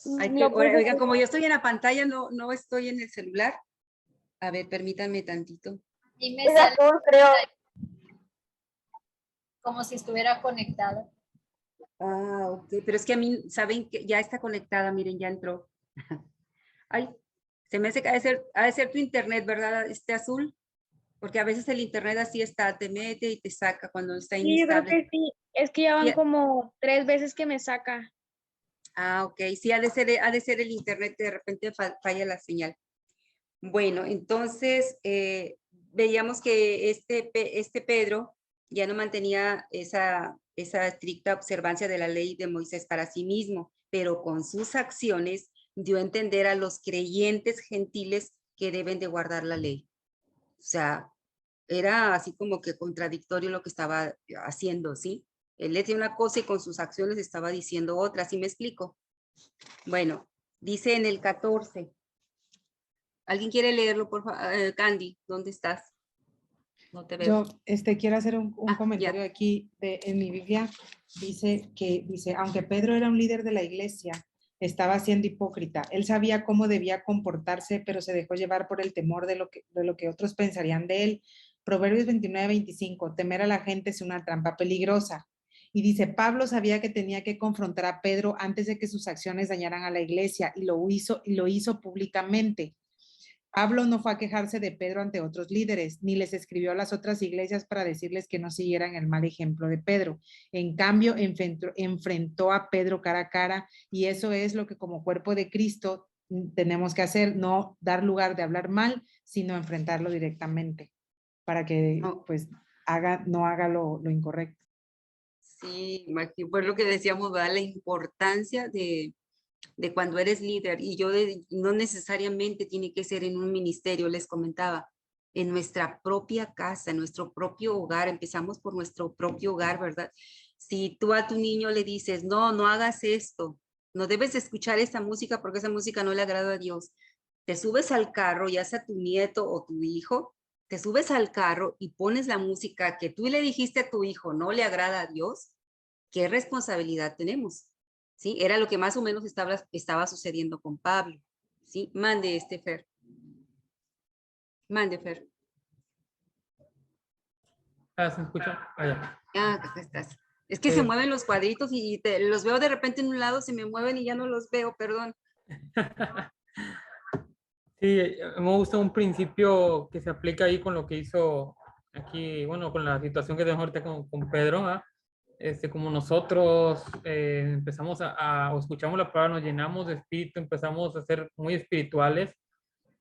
Oigan, como yo estoy en la pantalla, no estoy en el celular. A ver, permítanme tantito. Y me sale como si estuviera conectada. Ok, pero es que a mí, saben que ya está conectada, miren, ya entró. Ay, se me hace que ha de ser tu internet, ¿verdad? Azul, porque a veces el internet así está, te mete y te saca cuando está inestable. Sí, yo creo que sí, es que ya van como 3 veces que me saca. Ok, sí, ha de ser el internet, de repente falla la señal. Bueno, entonces veíamos que este Pedro ya no mantenía esa estricta observancia de la ley de Moisés para sí mismo, pero con sus acciones dio a entender a los creyentes gentiles que deben de guardar la ley. O sea, era así como que contradictorio lo que estaba haciendo, ¿sí? Él decía una cosa y con sus acciones estaba diciendo otra, ¿sí me explico? Bueno, dice en el 14. ¿Alguien quiere leerlo, por favor? Candy, ¿dónde estás? No te veo. Yo quiero hacer un comentario aquí en mi Biblia. Dice, aunque Pedro era un líder de la iglesia, estaba siendo hipócrita. Él sabía cómo debía comportarse, pero se dejó llevar por el temor de lo que otros pensarían de él. Proverbios 29-25, temer a la gente es una trampa peligrosa. Y dice, Pablo sabía que tenía que confrontar a Pedro antes de que sus acciones dañaran a la iglesia, y lo hizo públicamente. Pablo no fue a quejarse de Pedro ante otros líderes, ni les escribió a las otras iglesias para decirles que no siguieran el mal ejemplo de Pedro. En cambio, enfrentó a Pedro cara a cara, y eso es lo que como cuerpo de Cristo tenemos que hacer, no dar lugar de hablar mal, sino enfrentarlo directamente, para que pues no haga lo incorrecto. Sí, aquí fue lo que decíamos, ¿verdad? La importancia de cuando eres líder, y no necesariamente tiene que ser en un ministerio, les comentaba, en nuestra propia casa, en nuestro propio hogar. Empezamos por nuestro propio hogar, ¿verdad? Si tú a tu niño le dices, no hagas esto, no debes escuchar esa música porque esa música no le agrada a Dios, te subes al carro, ya sea tu nieto o tu hijo, te subes al carro y pones la música que tú le dijiste a tu hijo no le agrada a Dios, ¿qué responsabilidad tenemos? ¿Sí? Era lo que más o menos estaba sucediendo con Pablo. ¿Sí? Mande Fer. Mande, Fer. ¿Se escucha? Acá estás. Es que se mueven los cuadritos y los veo de repente en un lado, se me mueven y ya no los veo, perdón. Sí, me gusta un principio que se aplica ahí con lo que hizo aquí, bueno, con la situación que tenemos ahorita con Pedro, ¿eh? Como nosotros empezamos o escuchamos la palabra, nos llenamos de espíritu, empezamos a ser muy espirituales,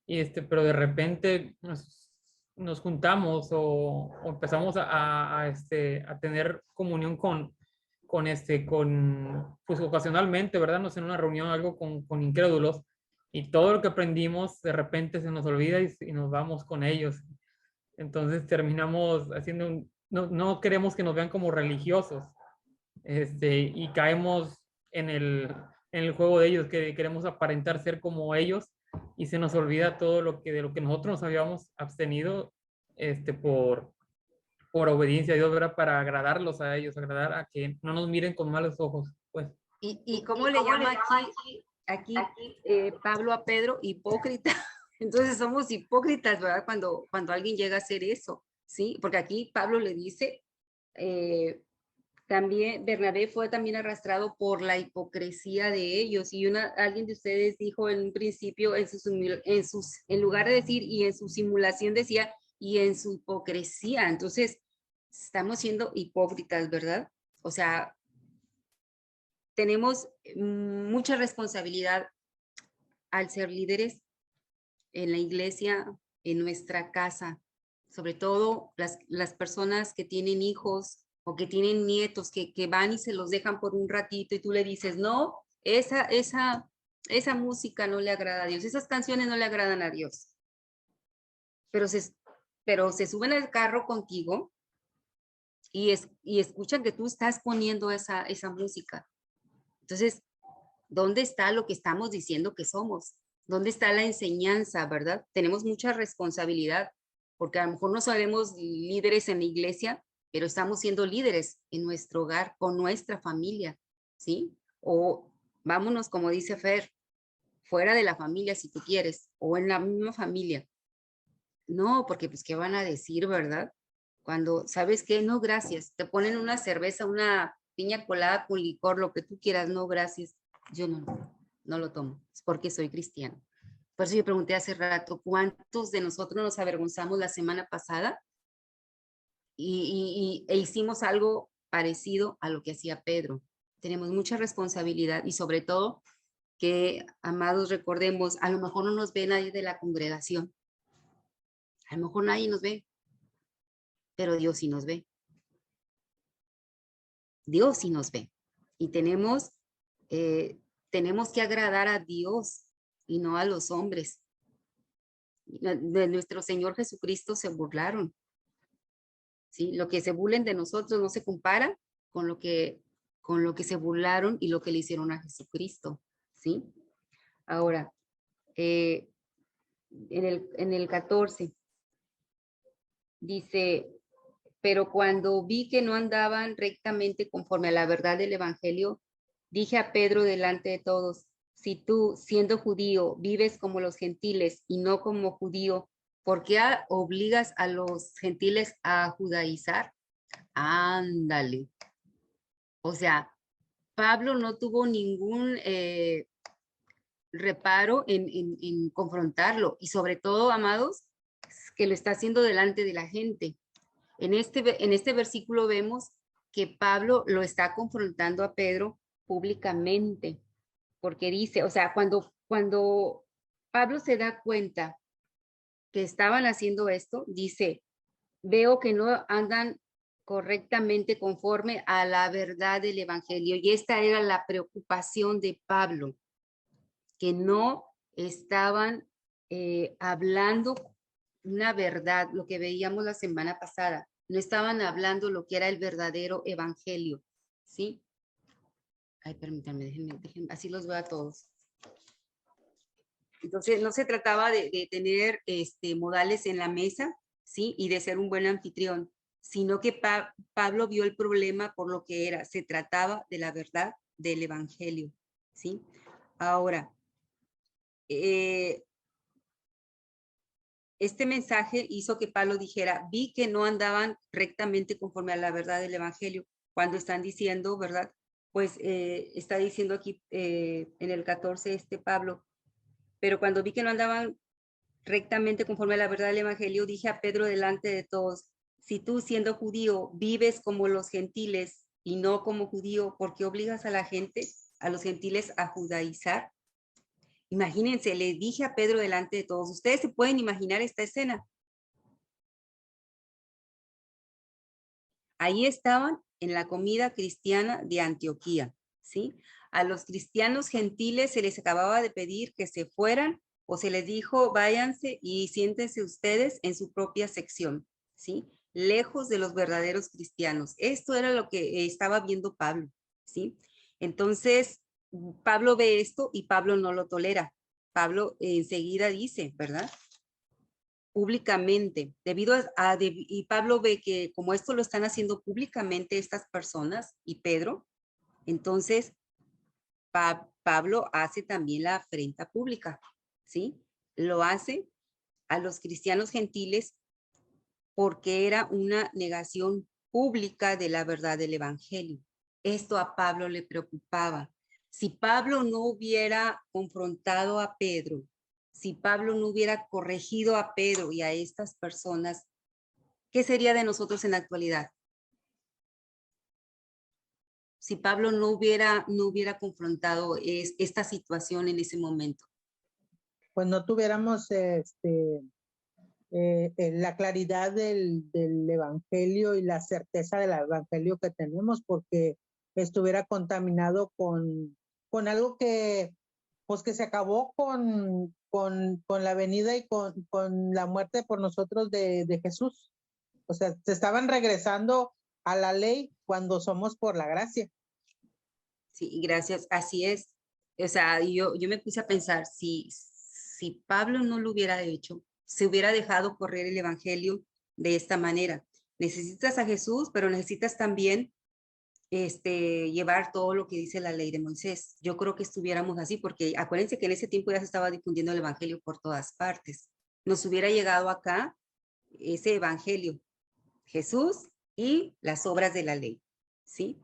pero de repente nos juntamos o empezamos a tener comunión pues ocasionalmente, ¿verdad? No sé, en una reunión, algo con incrédulos, y todo lo que aprendimos de repente se nos olvida y nos vamos con ellos. Entonces terminamos haciendo no queremos que nos vean como religiosos, y caemos en el juego de ellos, que queremos aparentar ser como ellos, y se nos olvida todo de lo que nosotros nos habíamos abstenido por obediencia a Dios, ¿verdad? Para agradarlos a ellos, agradar a que no nos miren con malos ojos, pues. ¿Y cómo le llama aquí Pablo a Pedro? Hipócrita. Entonces somos hipócritas, ¿verdad? Cuando alguien llega a hacer eso, ¿sí? Porque aquí Pablo le dice, también Bernabé fue también arrastrado por la hipocresía de ellos, y alguien de ustedes dijo en un principio, en lugar de decir y en su simulación decía y en su hipocresía. Entonces estamos siendo hipócritas, ¿verdad? O sea, tenemos mucha responsabilidad al ser líderes en la iglesia, en nuestra casa, sobre todo las personas que tienen hijos o que tienen nietos que van y se los dejan por un ratito, y tú le dices, no, esa música no le agrada a Dios, esas canciones no le agradan a Dios. Pero se suben al carro contigo y escuchan que tú estás poniendo esa música. Entonces, ¿dónde está lo que estamos diciendo que somos? ¿Dónde está la enseñanza, verdad? Tenemos mucha responsabilidad, porque a lo mejor no sabemos líderes en la iglesia, pero estamos siendo líderes en nuestro hogar, con nuestra familia, ¿sí? O vámonos, como dice Fer, fuera de la familia si tú quieres, o en la misma familia. No, porque pues, ¿qué van a decir, verdad? Cuando, ¿sabes qué? No, gracias. Te ponen una cerveza, una piña colada con licor, lo que tú quieras, no, gracias. Yo no lo tomo, es porque soy cristiano. Por eso yo pregunté hace rato, ¿cuántos de nosotros nos avergonzamos la semana pasada e hicimos algo parecido a lo que hacía Pedro? Tenemos mucha responsabilidad, y sobre todo que, amados, recordemos, a lo mejor no nos ve nadie de la congregación, a lo mejor nadie nos ve, pero Dios sí nos ve. Dios sí nos ve, y tenemos que agradar a Dios y no a los hombres. De nuestro Señor Jesucristo se burlaron. ¿Sí? Lo que se burlen de nosotros no se compara con lo que se burlaron y lo que le hicieron a Jesucristo. ¿Sí? Ahora, en el 14 dice, pero cuando vi que no andaban rectamente conforme a la verdad del evangelio, dije a Pedro delante de todos, si tú, siendo judío, vives como los gentiles y no como judío, ¿por qué obligas a los gentiles a judaizar? Ándale. O sea, Pablo no tuvo ningún reparo en confrontarlo, y sobre todo, amados, que lo está haciendo delante de la gente. En este versículo vemos que Pablo lo está confrontando a Pedro públicamente, porque dice, o sea, cuando Pablo se da cuenta que estaban haciendo esto, dice, veo que no andan correctamente conforme a la verdad del evangelio. Y esta era la preocupación de Pablo, que no estaban hablando una verdad, lo que veíamos la semana pasada. No estaban hablando lo que era el verdadero evangelio, ¿sí? Ay, permítanme, déjenme, así los veo a todos. Entonces, no se trataba de tener modales en la mesa, ¿sí? Y de ser un buen anfitrión, sino que Pablo vio el problema por lo que era. Se trataba de la verdad del evangelio, ¿sí? Ahora, este mensaje hizo que Pablo dijera, vi que no andaban rectamente conforme a la verdad del evangelio. Cuando están diciendo, ¿verdad? Pues está diciendo aquí en el 14 Pablo, pero cuando vi que no andaban rectamente conforme a la verdad del evangelio, dije a Pedro delante de todos, si tú siendo judío vives como los gentiles y no como judío, ¿por qué obligas a la gente, a los gentiles, a judaizar? Imagínense, le dije a Pedro delante de todos. ¿Ustedes se pueden imaginar esta escena? Ahí estaban en la comida cristiana de Antioquía, ¿sí? A los cristianos gentiles se les acababa de pedir que se fueran o se les dijo, váyanse y siéntense ustedes en su propia sección, ¿sí? Lejos de los verdaderos cristianos. Esto era lo que estaba viendo Pablo, ¿sí? Entonces, Pablo ve esto y Pablo no lo tolera. Pablo enseguida dice, ¿verdad? Públicamente, y Pablo ve que como esto lo están haciendo públicamente estas personas y Pedro, entonces Pablo hace también la afrenta pública, ¿sí? Lo hace a los cristianos gentiles porque era una negación pública de la verdad del evangelio. Esto a Pablo le preocupaba. Si Pablo no hubiera confrontado a Pedro, si Pablo no hubiera corregido a Pedro y a estas personas, ¿qué sería de nosotros en la actualidad? Si Pablo no hubiera confrontado esta situación en ese momento. Pues no tuviéramos la claridad del evangelio y la certeza del evangelio que tenemos, porque estuviera contaminado con algo que pues que se acabó con la venida y con la muerte por nosotros de Jesús. O sea, se estaban regresando a la ley cuando somos por la gracia. Sí, gracias, así es. O sea, yo me puse a pensar, si Pablo no lo hubiera hecho, se hubiera dejado correr el evangelio de esta manera. Necesitas a Jesús, pero necesitas también llevar todo lo que dice la ley de Moisés. Yo creo que estuviéramos así, porque acuérdense que en ese tiempo ya se estaba difundiendo el evangelio por todas partes. Nos hubiera llegado acá ese evangelio, Jesús y las obras de la ley, ¿sí?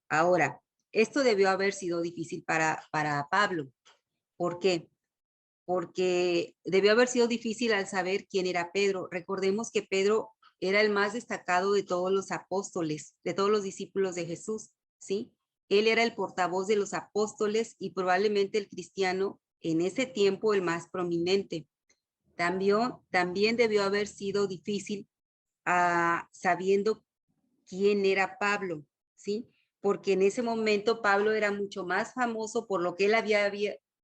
Ahora, esto debió haber sido difícil para Pablo. ¿Por qué? Porque debió haber sido difícil al saber quién era Pedro. Recordemos que Pedro era el más destacado de todos los apóstoles, de todos los discípulos de Jesús, ¿sí? Él era el portavoz de los apóstoles y probablemente el cristiano en ese tiempo el más prominente. También debió haber sido difícil sabiendo quién era Pablo, ¿sí? Porque en ese momento Pablo era mucho más famoso por lo que él había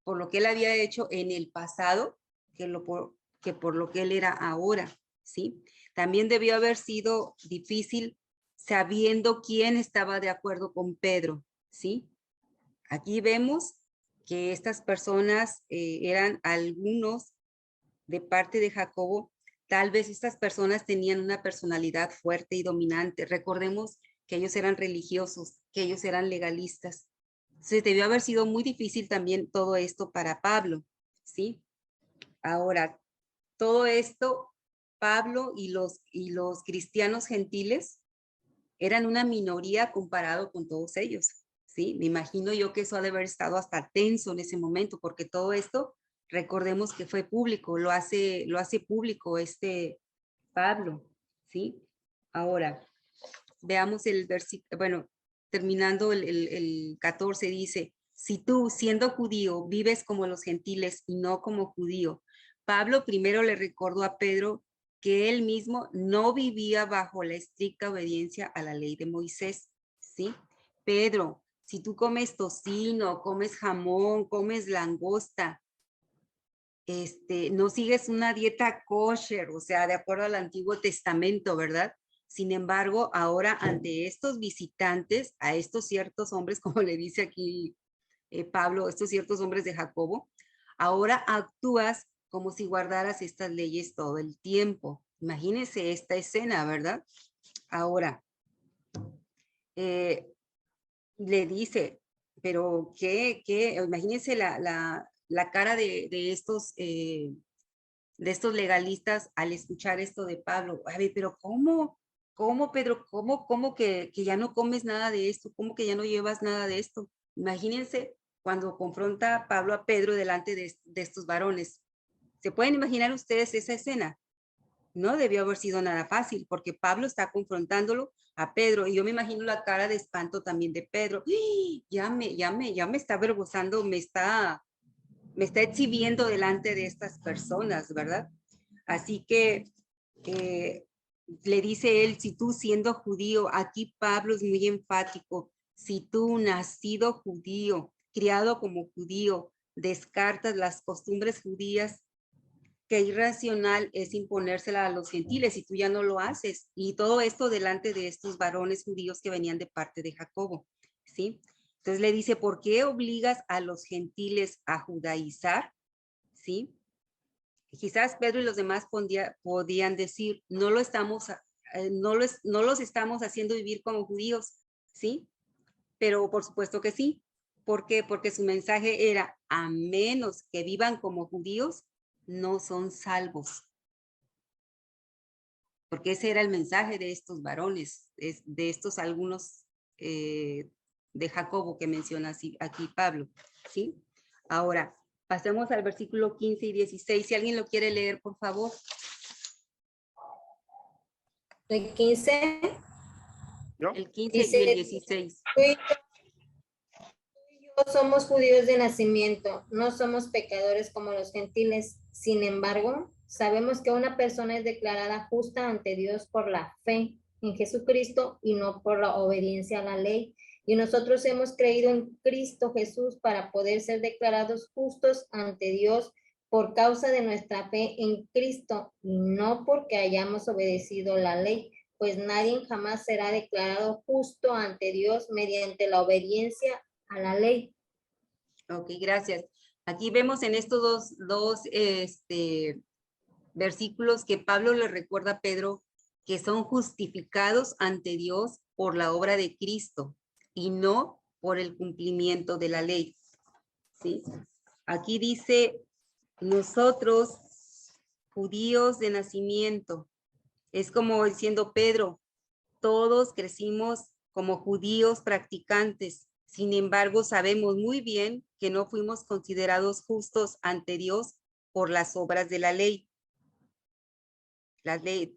por lo que él había hecho en el pasado que por lo que él era ahora, ¿sí? También debió haber sido difícil sabiendo quién estaba de acuerdo con Pedro, ¿sí? Aquí vemos que estas personas eran algunos de parte de Jacobo. Tal vez estas personas tenían una personalidad fuerte y dominante. Recordemos que ellos eran religiosos, que ellos eran legalistas. Entonces debió haber sido muy difícil también todo esto para Pablo, ¿sí? Ahora, todo esto, Pablo y los cristianos gentiles eran una minoría comparado con todos ellos, ¿sí? Me imagino yo que eso ha de haber estado hasta tenso en ese momento, porque todo esto, recordemos que fue público, lo hace público Pablo, ¿sí? Ahora, veamos el versículo, bueno, terminando el 14 dice, si tú, siendo judío, vives como los gentiles y no como judío. Pablo primero le recordó a Pedro que él mismo no vivía bajo la estricta obediencia a la ley de Moisés, ¿sí? Pedro, si tú comes tocino, comes jamón, comes langosta, no sigues una dieta kosher, o sea, de acuerdo al Antiguo Testamento, ¿verdad? Sin embargo, ahora ante estos visitantes, a estos ciertos hombres, como le dice aquí Pablo, estos ciertos hombres de Jacobo, ahora actúas como si guardaras estas leyes todo el tiempo. Imagínense esta escena, ¿verdad? Ahora, le dice, pero imagínense la cara de estos legalistas al escuchar esto de Pablo. A ver, pero ¿cómo, Pedro? ¿Cómo que ya no comes nada de esto? ¿Cómo que ya no llevas nada de esto? Imagínense cuando confronta Pablo a Pedro delante de estos varones. ¿Se pueden imaginar ustedes esa escena? No debió haber sido nada fácil porque Pablo está confrontándolo a Pedro y yo me imagino la cara de espanto también de Pedro. ¡Ah! Ya me está avergonzando, me está exhibiendo delante de estas personas, ¿verdad? Así que le dice él, si tú siendo judío, aquí Pablo es muy enfático, si tú nacido judío, criado como judío, descartas las costumbres judías, qué irracional es imponérsela a los gentiles si tú ya no lo haces. Y todo esto delante de estos varones judíos que venían de parte de Jacobo, ¿sí? Entonces le dice, ¿por qué obligas a los gentiles a judaizar? ¿Sí? Quizás Pedro y los demás podían decir, no los estamos haciendo vivir como judíos, ¿sí? Pero por supuesto que sí. ¿Por qué? Porque su mensaje era, a menos que vivan como judíos, no son salvos. Porque ese era el mensaje de estos varones, de estos algunos de Jacobo que menciona aquí Pablo, ¿sí? Ahora, pasemos al versículo 15 y 16. Si alguien lo quiere leer, por favor. El 15. ¿No? El 15 y el 16. Tú y yo somos judíos de nacimiento, no somos pecadores como los gentiles. Sin embargo, sabemos que una persona es declarada justa ante Dios por la fe en Jesucristo y no por la obediencia a la ley. Y nosotros hemos creído en Cristo Jesús para poder ser declarados justos ante Dios por causa de nuestra fe en Cristo y no porque hayamos obedecido la ley, pues nadie jamás será declarado justo ante Dios mediante la obediencia a la ley. Ok, gracias. Aquí vemos en estos dos versículos que Pablo le recuerda a Pedro que son justificados ante Dios por la obra de Cristo y no por el cumplimiento de la ley. ¿Sí? Aquí dice, nosotros, judíos de nacimiento, es como diciendo Pedro, todos crecimos como judíos practicantes. Sin embargo, sabemos muy bien que no fuimos considerados justos ante Dios por las obras de la ley.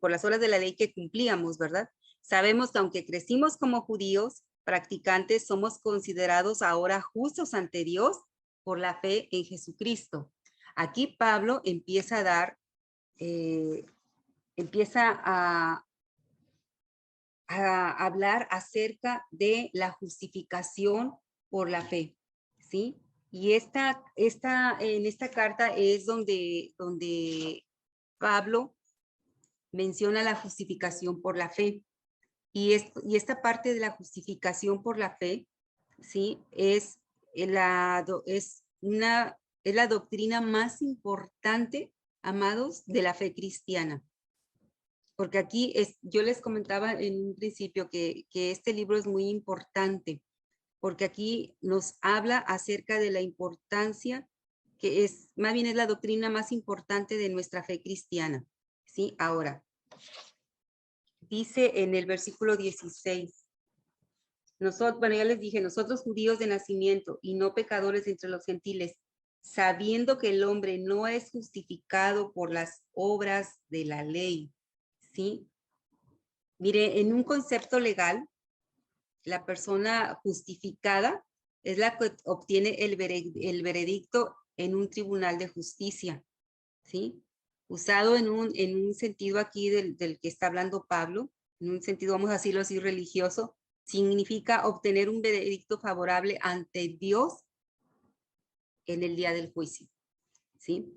Por las obras de la ley que cumplíamos, ¿verdad? Sabemos que aunque crecimos como judíos practicantes, somos considerados ahora justos ante Dios por la fe en Jesucristo. Aquí Pablo empieza a dar, empieza a hablar acerca de la justificación por la fe, ¿sí? Y en esta carta es donde Pablo menciona la justificación por la fe. Y esta parte de la justificación por la fe, ¿sí? Es la doctrina más importante, amados, de la fe cristiana. Porque aquí yo les comentaba en un principio que este libro es muy importante, porque aquí nos habla acerca de la importancia, más bien es la doctrina más importante de nuestra fe cristiana, ¿sí? Ahora, dice en el versículo 16, bueno, ya les dije, nosotros judíos de nacimiento y no pecadores entre los gentiles, sabiendo que el hombre no es justificado por las obras de la ley, ¿sí? Mire, en un concepto legal, la persona justificada es la que obtiene el veredicto en un tribunal de justicia, ¿sí? Usado en un sentido aquí del que está hablando Pablo, en un sentido, vamos a decirlo así, religioso, significa obtener un veredicto favorable ante Dios en el día del juicio, ¿sí?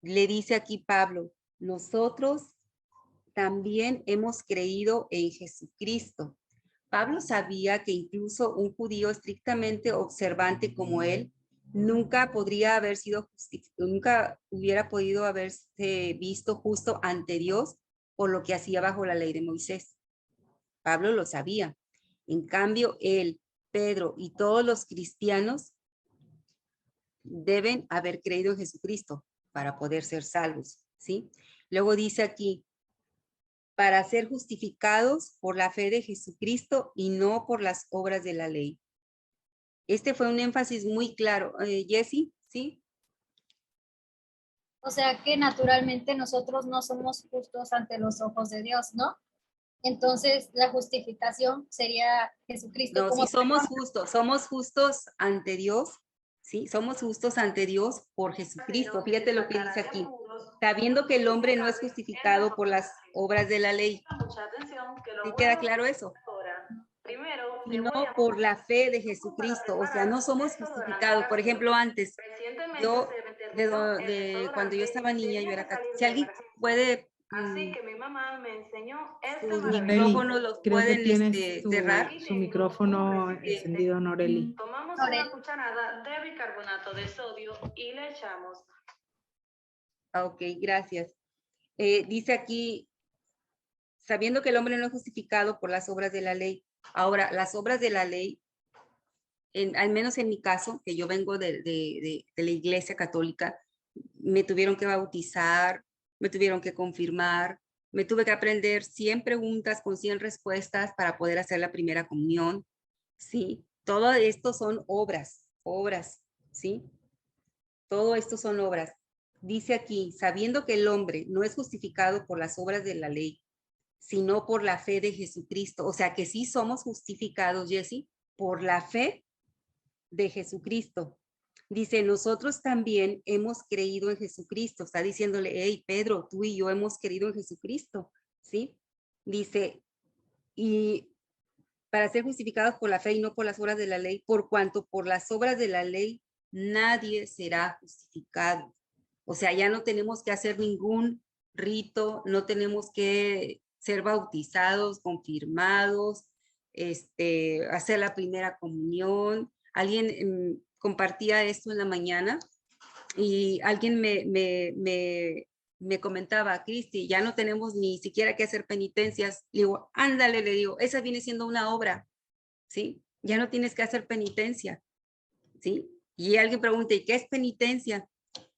Le dice aquí Pablo, nosotros también hemos creído en Jesucristo. Pablo sabía que incluso un judío estrictamente observante como él nunca hubiera podido haberse visto justo ante Dios por lo que hacía bajo la ley de Moisés. Pablo lo sabía. En cambio, él, Pedro y todos los cristianos deben haber creído en Jesucristo para poder ser salvos, ¿sí? Luego dice aquí, para ser justificados por la fe de Jesucristo y no por las obras de la ley. Este fue un énfasis muy claro. Jessie, ¿sí? O sea que naturalmente nosotros no somos justos ante los ojos de Dios, ¿no? Entonces la justificación sería Jesucristo. No, sí somos justos ante Dios, ¿sí? Somos justos ante Dios por Jesucristo. Fíjate lo que dice aquí. Sabiendo que el hombre no es justificado por las obras de la ley. ¿Sí queda claro eso? Sino por la fe de Jesucristo. O sea, no somos justificados. Por ejemplo, antes, yo, cuando yo estaba niña, yo era católica. Si alguien puede... Así que mi mamá me enseñó sus micrófonos los creo pueden que tienes cerrar. su micrófono encendido, Noreli. Tomamos una cucharada de bicarbonato de sodio y le echamos. Ok, gracias. Dice aquí, sabiendo que el hombre no es justificado por las obras de la ley. Ahora, las obras de la ley, al menos en mi caso, que yo vengo de la iglesia católica, me tuvieron que bautizar, me tuvieron que confirmar, me tuve que aprender 100 preguntas con 100 respuestas para poder hacer la primera comunión, ¿sí? Todo esto son obras, ¿sí? Todo esto son obras. Dice aquí, sabiendo que el hombre no es justificado por las obras de la ley, sino por la fe de Jesucristo. O sea que sí somos justificados, Jessie, por la fe de Jesucristo. Dice, nosotros también hemos creído en Jesucristo. Está diciéndole, hey, Pedro, tú y yo hemos creído en Jesucristo, ¿sí? Dice, y para ser justificados por la fe y no por las obras de la ley, por cuanto por las obras de la ley nadie será justificado. O sea, ya no tenemos que hacer ningún rito, no tenemos que ser bautizados, confirmados, hacer la primera comunión. Alguien compartía esto en la mañana y alguien me comentaba, Cristi, ya no tenemos ni siquiera que hacer penitencias. Le digo, ándale, le digo, esa viene siendo una obra, ¿sí? Ya no tienes que hacer penitencia, ¿sí? Y alguien pregunta, ¿y qué es penitencia?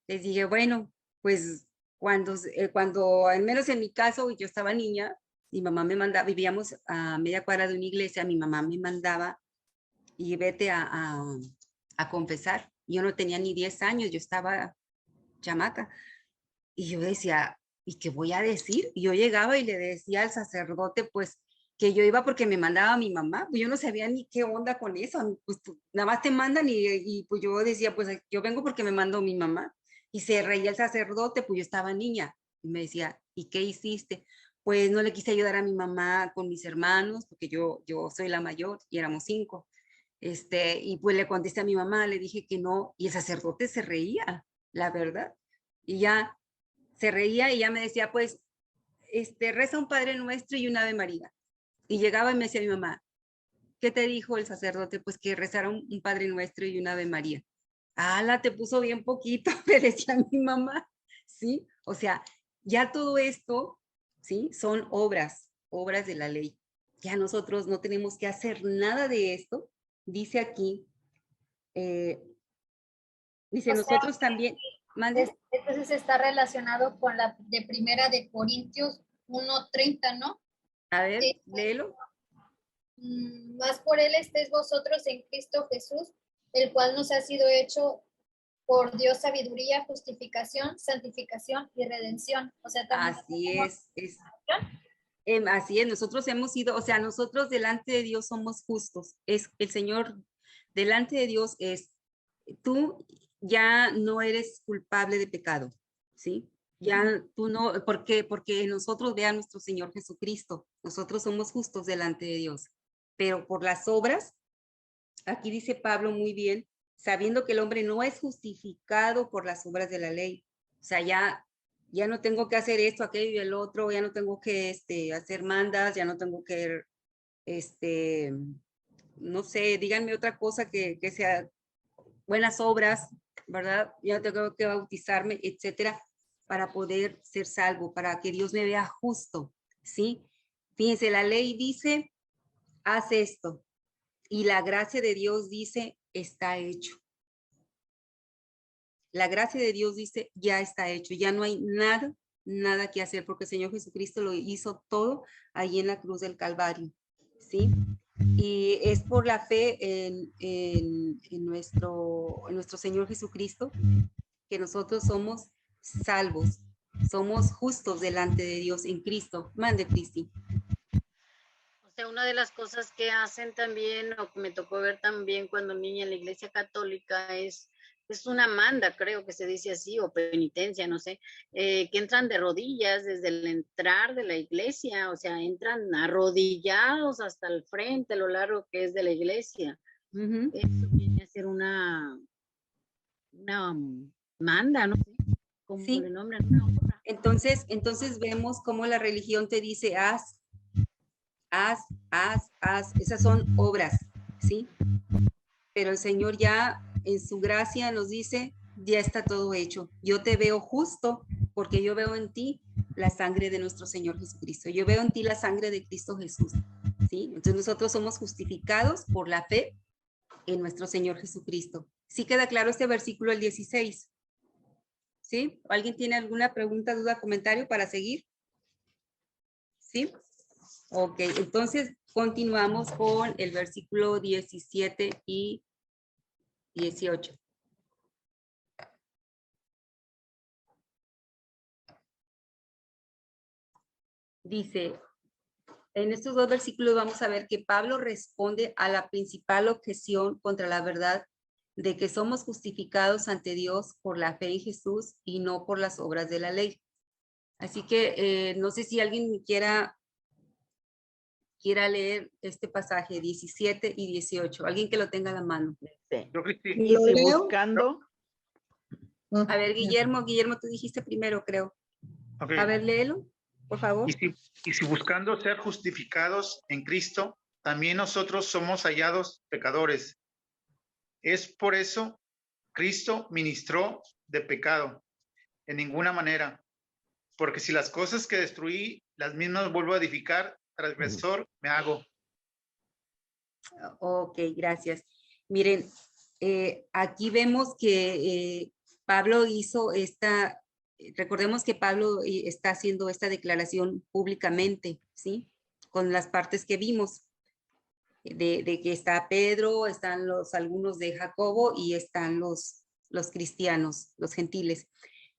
Les dije, bueno, pues cuando, al menos en mi caso, yo estaba niña, mi mamá me mandaba, vivíamos a media cuadra de una iglesia, mi mamá me mandaba y vete a confesar. Yo no tenía ni 10 años, yo estaba chamaca. Y yo decía, ¿y qué voy a decir? Y yo llegaba y le decía al sacerdote, pues, que yo iba porque me mandaba mi mamá. Pues yo no sabía ni qué onda con eso. Pues nada más te mandan y pues yo decía, pues yo vengo porque me mandó mi mamá. Y se reía el sacerdote, pues yo estaba niña. Y me decía, ¿y qué hiciste? Pues no le quise ayudar a mi mamá con mis hermanos, porque yo soy la mayor y éramos 5. Y pues le contesté a mi mamá, le dije que no, y el sacerdote se reía, la verdad. Y ya se reía y ya me decía, pues, reza un Padre Nuestro y un Ave María. Y llegaba y me decía mi mamá, ¿qué te dijo el sacerdote? Pues que rezara un Padre Nuestro y un Ave María. ¡Hala, te puso bien poquito! Me decía mi mamá, ¿sí? O sea, ya todo esto, ¿sí? Son obras de la ley. Ya nosotros no tenemos que hacer nada de esto. Dice aquí, dice O sea, nosotros también. Entonces está relacionado con la de Primera de Corintios 1:30, ¿no? A ver, léelo. Más por él estéis vosotros en Cristo Jesús, el cual nos ha sido hecho por Dios sabiduría, justificación, santificación y redención. O sea, también así es. Así es, nosotros hemos sido, o sea, nosotros delante de Dios somos justos. Es el Señor delante de Dios tú ya no eres culpable de pecado, ¿sí? Ya tú no, ¿por qué? Porque nosotros ve a nuestro Señor Jesucristo. Nosotros somos justos delante de Dios. Pero por las obras, aquí dice Pablo muy bien, sabiendo que el hombre no es justificado por las obras de la ley. O sea, ya no tengo que hacer esto, aquello y el otro, ya no tengo que hacer mandas, ya no tengo que, no sé, díganme otra cosa que sea buenas obras, ¿verdad? Ya no tengo que bautizarme, etcétera, para poder ser salvo, para que Dios me vea justo, ¿sí? Fíjense, la ley dice, haz esto, y la gracia de Dios dice, está hecho. La gracia de Dios dice, ya está hecho, ya no hay nada que hacer, porque el Señor Jesucristo lo hizo todo ahí en la cruz del Calvario, ¿sí? Y es por la fe en nuestro Señor Jesucristo que nosotros somos salvos, somos justos delante de Dios en Cristo. Mande, Cristi. O sea, una de las cosas que hacen también, o que me tocó ver también cuando niña en la iglesia católica, es una manda, creo que se dice así, o penitencia, no sé, que entran de rodillas desde el entrar de la iglesia, o sea, entran arrodillados hasta el frente, lo largo que es de la iglesia. Eso viene a ser una manda, ¿no? Como sí. le nombran, una obra. Entonces vemos cómo la religión te dice, haz. Esas son obras, ¿sí? Pero el Señor ya en su gracia nos dice, ya está todo hecho. Yo te veo justo porque yo veo en ti la sangre de nuestro Señor Jesucristo. Yo veo en ti la sangre de Cristo Jesús, ¿sí? Entonces nosotros somos justificados por la fe en nuestro Señor Jesucristo. ¿Sí queda claro este versículo, el 16? ¿Sí? ¿Alguien tiene alguna pregunta, duda, comentario para seguir? ¿Sí? Ok, entonces continuamos con el versículo 17 y 18. Dice, en estos dos versículos vamos a ver que Pablo responde a la principal objeción contra la verdad de que somos justificados ante Dios por la fe en Jesús y no por las obras de la ley. Así que no sé si alguien quiera leer este pasaje 17 y 18. Alguien que lo tenga a la mano. Sí. Y si buscando. A ver, Guillermo, tú dijiste primero, creo. Okay. A ver, léelo, por favor. Y si buscando ser justificados en Cristo, también nosotros somos hallados pecadores. Es por eso Cristo ministró de pecado, en ninguna manera. Porque si las cosas que destruí, las mismas vuelvo a edificar, transgresor me hago. Ok, gracias. Miren, aquí vemos que Pablo hizo recordemos que Pablo está haciendo esta declaración públicamente, ¿sí? Con las partes que vimos, de que está Pedro, están algunos de Jacobo y están los cristianos, los gentiles.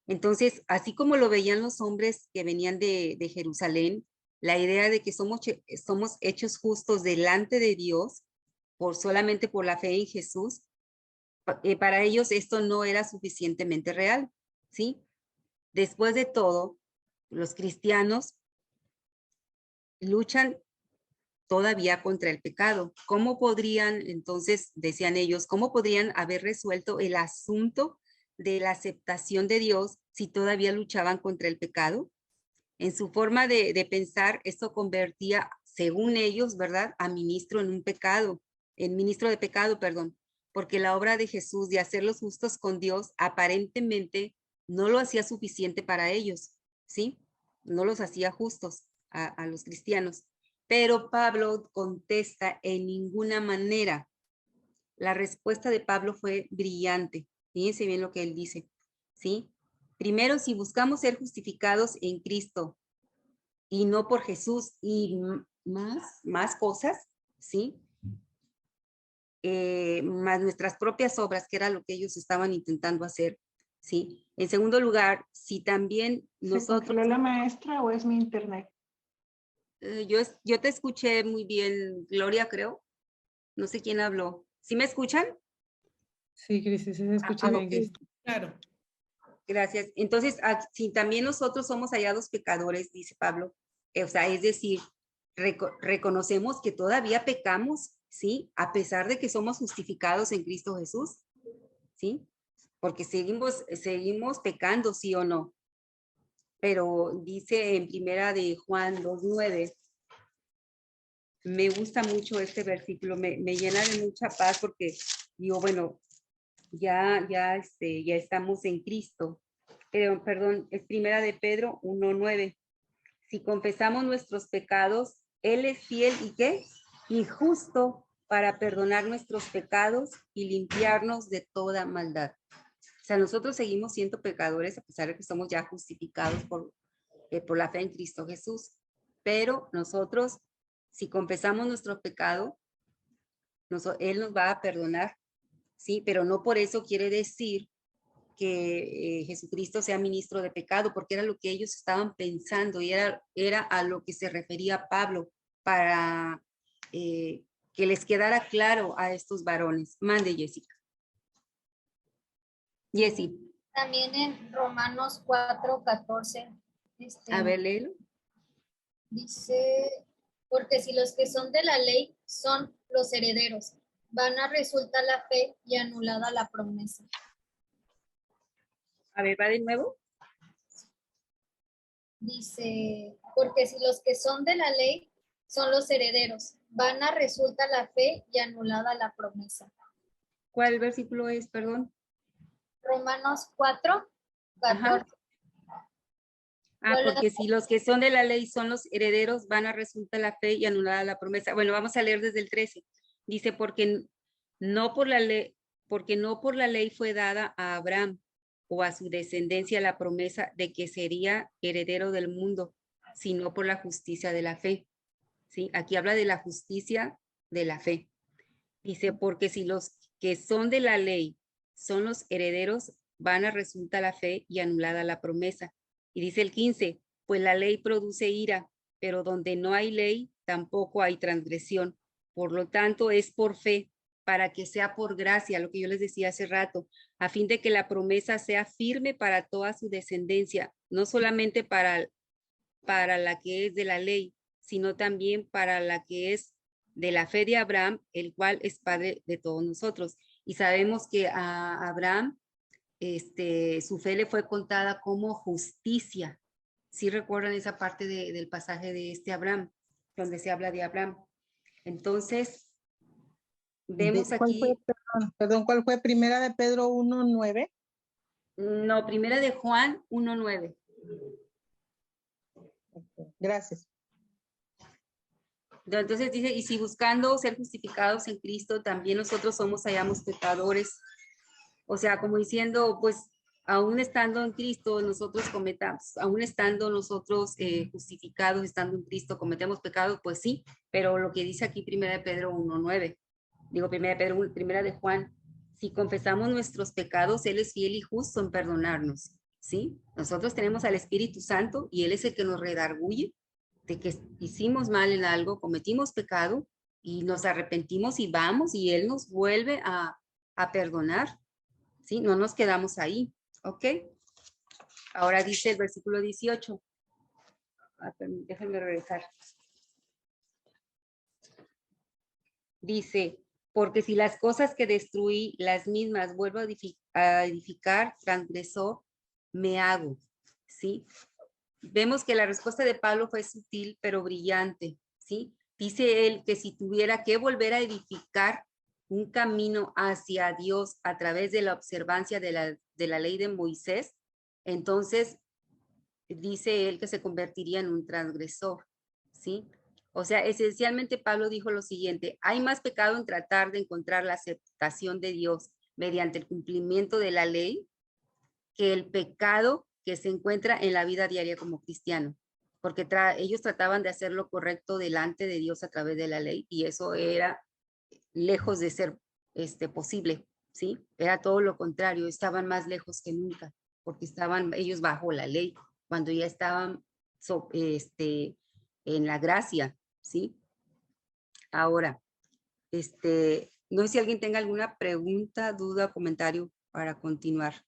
Entonces, así como lo veían los hombres que venían de Jerusalén, la idea de que somos hechos justos delante de Dios solamente por la fe en Jesús, para ellos esto no era suficientemente real, ¿sí? Después de todo, los cristianos luchan todavía contra el pecado. ¿Cómo podrían, entonces, decían ellos, cómo podrían haber resuelto el asunto de la aceptación de Dios si todavía luchaban contra el pecado? En su forma de pensar, esto convertía, según ellos, ¿verdad?, a ministro en un pecado, en ministro de pecado, perdón, porque la obra de Jesús de hacerlos justos con Dios aparentemente no lo hacía suficiente para ellos, ¿sí? No los hacía justos a los cristianos. Pero Pablo contesta en ninguna manera. La respuesta de Pablo fue brillante. Fíjense bien lo que él dice, ¿sí? Primero, si buscamos ser justificados en Cristo y no por Jesús y más cosas, ¿sí? Más nuestras propias obras, que era lo que ellos estaban intentando hacer, ¿sí? En segundo lugar, si también nosotros... ¿Se congeló la maestra o es mi internet? Yo te escuché muy bien, Gloria, creo. No sé quién habló. ¿Sí me escuchan? Sí, Cristi, sí se escucha bien, Cristi. Claro. Gracias. Entonces, si también nosotros somos hallados pecadores, dice Pablo, o sea, es decir, reconocemos que todavía pecamos, ¿sí? A pesar de que somos justificados en Cristo Jesús, ¿sí? Porque seguimos pecando, ¿sí o no? Pero dice en primera de Juan 2:9, me gusta mucho este versículo, me llena de mucha paz porque digo, bueno, ya estamos en Cristo. Pero, perdón, es primera de Pedro 1:9. Si confesamos nuestros pecados, Él es fiel y ¿qué? Y justo para perdonar nuestros pecados y limpiarnos de toda maldad. O sea, nosotros seguimos siendo pecadores a pesar de que somos ya justificados por la fe en Cristo Jesús. Pero nosotros, si confesamos nuestro pecado, Él nos va a perdonar, ¿sí? Pero no por eso quiere decir que Jesucristo sea ministro de pecado, porque era lo que ellos estaban pensando y era a lo que se refería Pablo para que les quedara claro a estos varones. Mande, Jessica. Jessy. También en Romanos 4:14. A ver, léelo. Dice, porque si los que son de la ley son los herederos, vana resulta la fe y anulada la promesa. A ver, ¿va de nuevo? Dice, porque si los que son de la ley son los herederos, vana resulta la fe y anulada la promesa. ¿Cuál versículo es, perdón? Romanos 4:14. Porque si los que son de la ley son los herederos, vana resulta la fe y anulada la promesa. Bueno, vamos a leer desde el 13. Dice, porque no por la ley fue dada a Abraham o a su descendencia la promesa de que sería heredero del mundo, sino por la justicia de la fe. ¿Sí? Aquí habla de la justicia de la fe. Dice, porque si los que son de la ley son los herederos, vana resulta la fe y anulada la promesa. Y dice el 15, pues la ley produce ira, pero donde no hay ley, tampoco hay transgresión. Por lo tanto, es por fe, para que sea por gracia, lo que yo les decía hace rato, a fin de que la promesa sea firme para toda su descendencia, no solamente para la que es de la ley, sino también para la que es de la fe de Abraham, el cual es padre de todos nosotros. Y sabemos que a Abraham, su fe le fue contada como justicia. ¿Sí recuerdan esa parte del pasaje de Abraham, donde se habla de Abraham? Entonces, vemos aquí... ¿Cuál fue? ¿Primera de Pedro 1:9? No, primera de Juan 1:9. Gracias. Entonces dice, y si buscando ser justificados en Cristo, también nosotros hallamos pecadores. O sea, como diciendo, pues, aún estando en Cristo, nosotros cometamos, aún estando nosotros justificados, estando en Cristo, cometemos pecados, pues sí, pero lo que dice aquí primera de Pedro 1:9, digo primera de Juan, si confesamos nuestros pecados, Él es fiel y justo en perdonarnos, ¿sí? Nosotros tenemos al Espíritu Santo y Él es el que nos redarguye de que hicimos mal en algo, cometimos pecado y nos arrepentimos y vamos y Él nos vuelve a perdonar, ¿sí? No nos quedamos ahí, ¿ok? Ahora dice el versículo 18. Déjenme regresar. Dice, porque si las cosas que destruí, las mismas vuelvo a edificar, transgresor, me hago, ¿sí? Vemos que la respuesta de Pablo fue sutil, pero brillante, ¿sí? Dice él que si tuviera que volver a edificar un camino hacia Dios a través de la observancia de la ley de Moisés, entonces dice él que se convertiría en un transgresor, ¿sí? O sea, esencialmente Pablo dijo lo siguiente: hay más pecado en tratar de encontrar la aceptación de Dios mediante el cumplimiento de la ley que el pecado que se encuentra en la vida diaria como cristiano, porque ellos trataban de hacer lo correcto delante de Dios a través de la ley, y eso era lejos de ser posible, ¿sí? Era todo lo contrario, estaban más lejos que nunca, porque estaban ellos bajo la ley, cuando ya estaban en la gracia, ¿sí? Ahora, no sé si alguien tenga alguna pregunta, duda, comentario para continuar.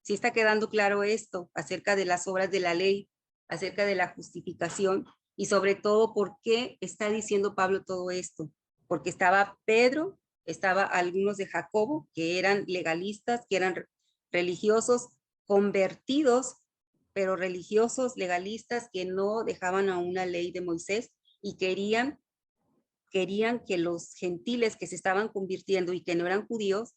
Si está quedando claro esto acerca de las obras de la ley, acerca de la justificación y sobre todo por qué está diciendo Pablo todo esto. Porque estaba Pedro, estaba algunos de Jacobo que eran legalistas, que eran religiosos convertidos, pero religiosos legalistas que no dejaban a una ley de Moisés y querían que los gentiles que se estaban convirtiendo y que no eran judíos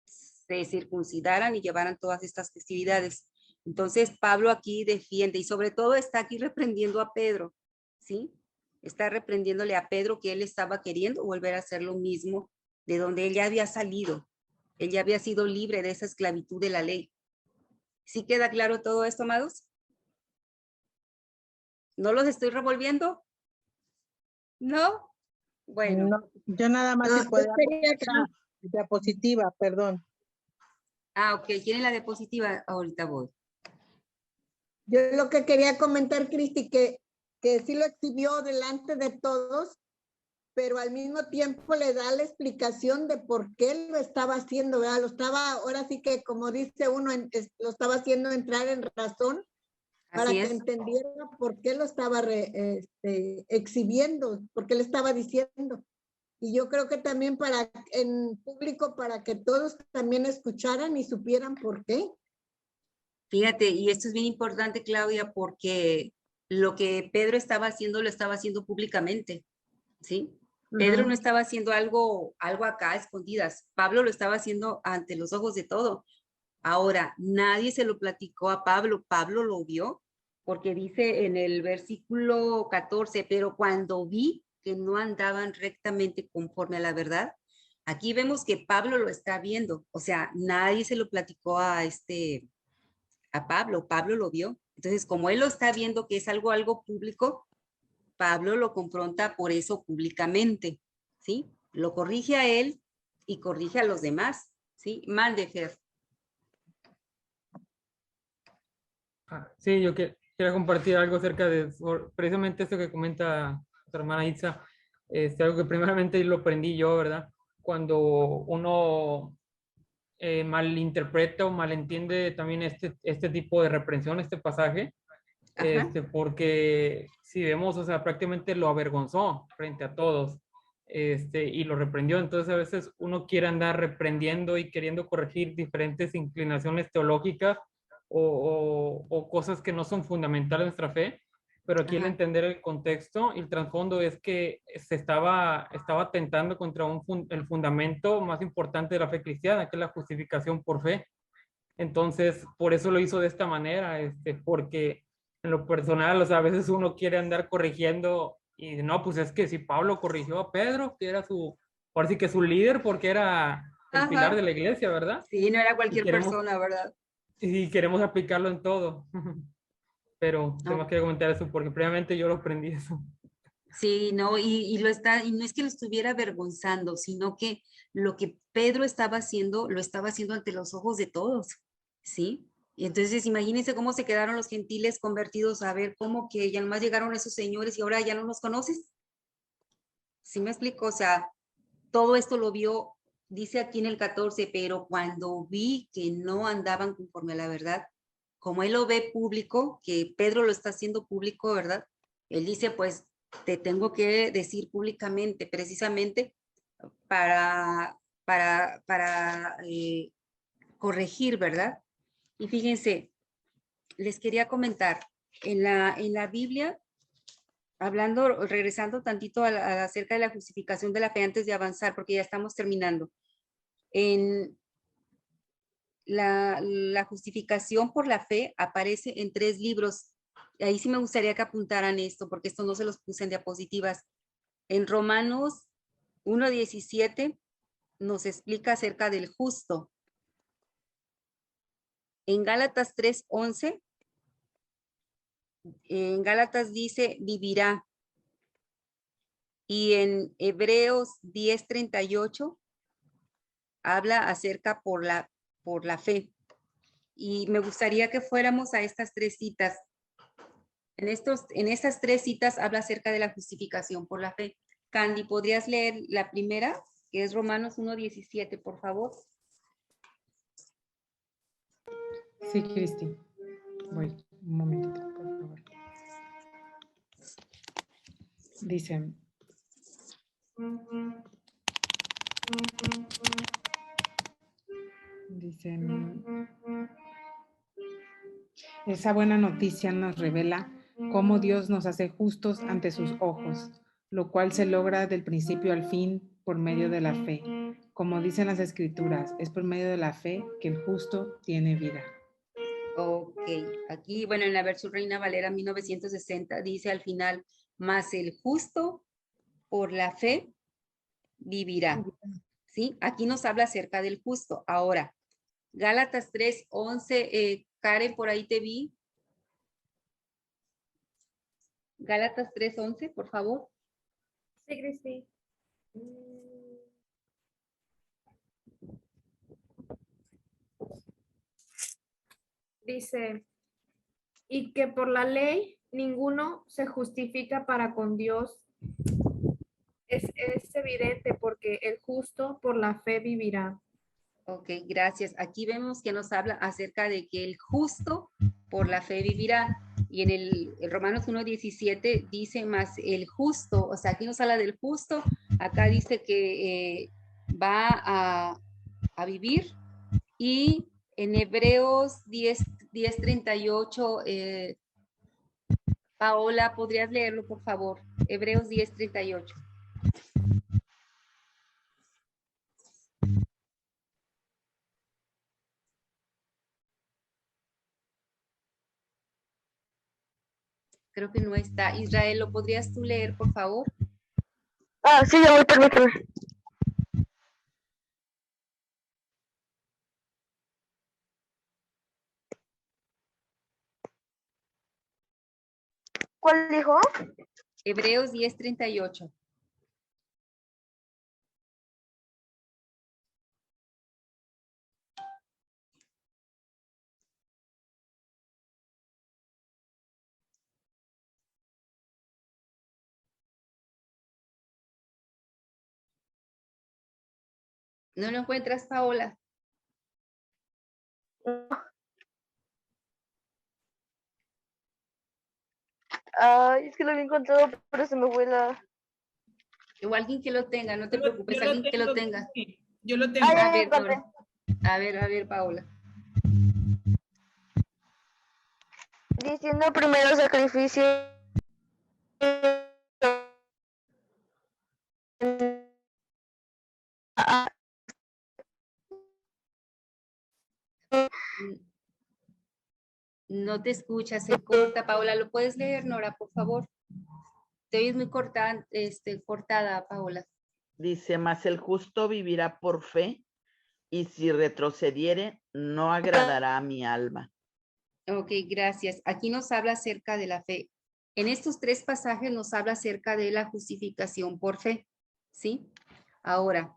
se circuncidaran y llevaran todas estas festividades. Entonces Pablo aquí defiende y sobre todo está aquí reprendiendo a Pedro, ¿sí? Está reprendiéndole a Pedro que él estaba queriendo volver a hacer lo mismo de donde él ya había salido. Él ya había sido libre de esa esclavitud de la ley. ¿Sí queda claro todo esto, amados? ¿No los estoy revolviendo? ¿No? Bueno. No, yo nada más si puedo diapositiva, perdón. Ah, ok. ¿Quieren la diapositiva? Ahorita voy. Yo lo que quería comentar, Cristi, que sí lo exhibió delante de todos, pero al mismo tiempo le da la explicación de por qué lo estaba haciendo, ¿verdad? Lo estaba, ahora sí que como dice uno, lo estaba haciendo entrar en razón para que entendiera por qué lo estaba exhibiendo, por qué le estaba diciendo. Y yo creo que también en público, para que todos también escucharan y supieran por qué. Fíjate, y esto es bien importante, Claudia, porque lo que Pedro estaba haciendo, lo estaba haciendo públicamente, ¿sí? Pedro no estaba haciendo algo acá a escondidas. Pablo lo estaba haciendo ante los ojos de todo. Ahora, nadie se lo platicó a Pablo. Pablo lo vio, porque dice en el versículo 14, pero cuando vi que no andaban rectamente conforme a la verdad, aquí vemos que Pablo lo está viendo. O sea, nadie se lo platicó a Pablo. Pablo lo vio. Entonces, como él lo está viendo que es algo público, Pablo lo confronta por eso públicamente, ¿sí? Lo corrige a él y corrige a los demás, ¿sí? Mande, Fer. Sí, yo quiero compartir algo acerca de precisamente esto que comenta nuestra hermana Itza. Algo que primeramente lo aprendí yo, ¿verdad? Cuando uno malinterpreta o malentiende también este tipo de reprensión, este pasaje, porque si vemos, o sea, prácticamente lo avergonzó frente a todos, y lo reprendió. Entonces a veces uno quiere andar reprendiendo y queriendo corregir diferentes inclinaciones teológicas o cosas que no son fundamentales en nuestra fe, pero aquí el entender el contexto y el trasfondo es que se estaba atentando contra el fundamento más importante de la fe cristiana, que es la justificación por fe. Entonces, por eso lo hizo de esta manera, porque en lo personal, o sea, a veces uno quiere andar corrigiendo y no, pues es que si Pablo corrigió a Pedro, que era ahora sí que su líder, porque era el pilar de la iglesia, ¿verdad? Sí, no era cualquier persona, ¿verdad? Y queremos aplicarlo en todo. Pero tengo que comentar eso porque previamente yo lo aprendí eso. Sí, no, y no es que lo estuviera avergonzando, sino que lo que Pedro estaba haciendo, lo estaba haciendo ante los ojos de todos, ¿sí? Y entonces imagínense cómo se quedaron los gentiles convertidos a ver cómo que ya nomás llegaron esos señores y ahora ya no los conoces. ¿Sí me explico? O sea, todo esto lo vio, dice aquí en el 14, pero cuando vi que no andaban conforme a la verdad, como él lo ve público, que Pedro lo está haciendo público, ¿verdad? Él dice, pues, te tengo que decir públicamente, precisamente para corregir, ¿verdad? Y fíjense, les quería comentar, en la Biblia, regresando tantito acerca de la justificación de la fe antes de avanzar, porque ya estamos terminando. En la justificación por la fe aparece en 3 libros. Ahí sí me gustaría que apuntaran esto, porque esto no se los puse en diapositivas. En Romanos 1:17 nos explica acerca del justo. En Gálatas 3:11, en Gálatas dice vivirá. Y en Hebreos 10:38 habla acerca por la fe. Y me gustaría que fuéramos a estas 3 citas. En estas 3 citas habla acerca de la justificación por la fe. Candy, ¿podrías leer la primera? Que es Romanos 1:17, por favor. Sí, Cristi. Voy, un momentito, por favor. Dice, esa buena noticia nos revela cómo Dios nos hace justos ante sus ojos, lo cual se logra del principio al fin por medio de la fe. Como dicen las Escrituras, es por medio de la fe que el justo tiene vida. Ok, aquí, bueno, en la versión Reina Valera 1960 dice al final, mas el justo por la fe vivirá. ¿Sí? Aquí nos habla acerca del justo. Ahora, Gálatas 3:11, Karen, por ahí te vi. Gálatas 3:11, por favor. Sí, Cristi. Dice, y que por la ley ninguno se justifica para con Dios. Es evidente porque el justo por la fe vivirá. Ok, gracias. Aquí vemos que nos habla acerca de que el justo por la fe vivirá. Y en el Romanos 1:17 dice más el justo, o sea, aquí nos habla del justo, acá dice que va a vivir. Y en Hebreos 10:38, Paola, ¿podrías leerlo, por favor? Hebreos 10:38. Creo que no está. Israel, ¿lo podrías tú leer, por favor? Ah, sí, ya voy, permítame. ¿Cuál dijo? Hebreos 10:38. ¿No lo encuentras, Paola? Ay, es que lo había encontrado, pero se me fue la... O alguien que lo tenga, no te preocupes, alguien que lo tenga. Yo lo tengo. A ver, a ver, Paola. Diciendo primero sacrificio. No te escuchas, se corta, Paola. ¿Lo puedes leer, Nora, por favor? Te oyes muy cortada, Paola. Dice, mas el justo vivirá por fe, y si retrocediere, no agradará a mi alma. Ok, gracias. Aquí nos habla acerca de la fe. En estos 3 pasajes nos habla acerca de la justificación por fe, ¿sí? Ahora,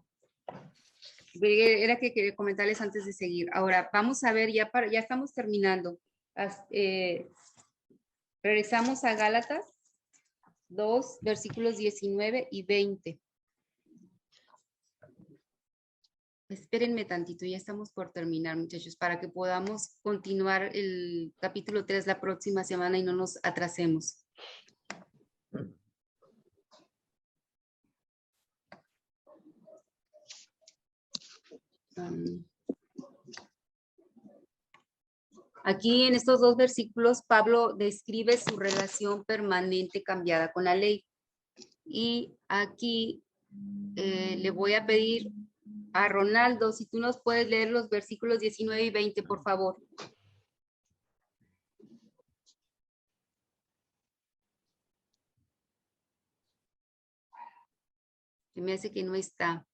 era que quería comentarles antes de seguir. Ahora, vamos a ver, ya estamos terminando. Regresamos a Gálatas 2, versículos 19 y 20. Espérenme tantito, ya estamos por terminar, muchachos, para que podamos continuar el capítulo 3 la próxima semana y no nos atrasemos. Aquí en estos dos versículos, Pablo describe su relación permanente cambiada con la ley. Y aquí le voy a pedir a Ronaldo, si tú nos puedes leer los versículos 19 y 20, por favor. Se me hace que no está.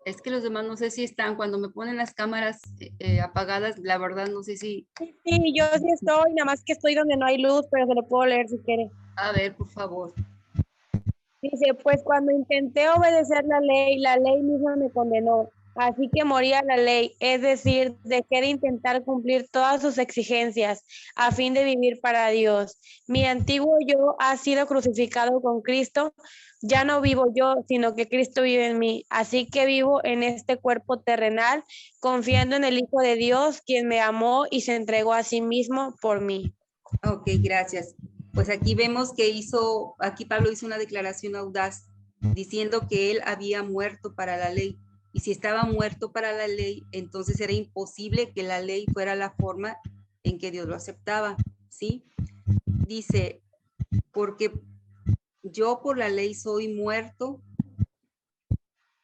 Es que los demás no sé si están. Cuando me ponen las cámaras apagadas, la verdad no sé si... Sí, yo sí estoy, nada más que estoy donde no hay luz, pero se lo puedo leer si quiere. A ver, por favor. Dice, pues cuando intenté obedecer la ley misma me condenó. Así que morí a la ley, es decir, dejé de intentar cumplir todas sus exigencias a fin de vivir para Dios. Mi antiguo yo ha sido crucificado con Cristo. Ya no vivo yo, sino que Cristo vive en mí. Así que vivo en este cuerpo terrenal, confiando en el Hijo de Dios, quien me amó y se entregó a sí mismo por mí. Ok, gracias. Pues aquí vemos que aquí Pablo hizo una declaración audaz, diciendo que él había muerto para la ley. Y si estaba muerto para la ley, entonces era imposible que la ley fuera la forma en que Dios lo aceptaba, ¿sí? Dice, porque yo por la ley soy muerto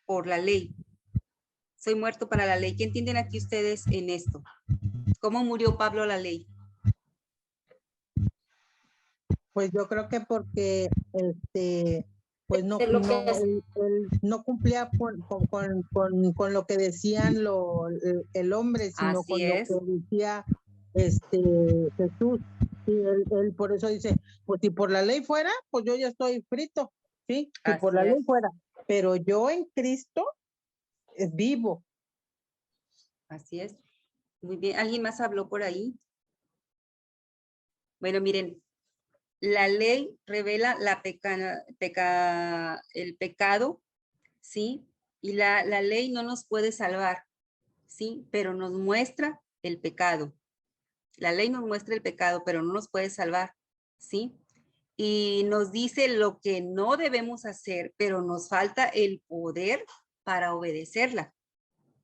por la ley. Soy muerto para la ley. ¿Qué entienden aquí ustedes en esto? ¿Cómo murió Pablo a la ley? Pues yo creo que porque pues él no cumplía con lo que decían el hombre, sino con lo que decía Jesús. Sí, él por eso dice, pues si por la ley fuera, pues yo ya estoy frito, ¿sí? Si por la ley fuera, pero yo en Cristo vivo. Así es. Muy bien. ¿Alguien más habló por ahí? Bueno, miren, la ley revela el pecado, ¿sí? Y la ley no nos puede salvar, ¿sí? Pero nos muestra el pecado. La ley nos muestra el pecado, pero no nos puede salvar, ¿sí? Y nos dice lo que no debemos hacer, pero nos falta el poder para obedecerla,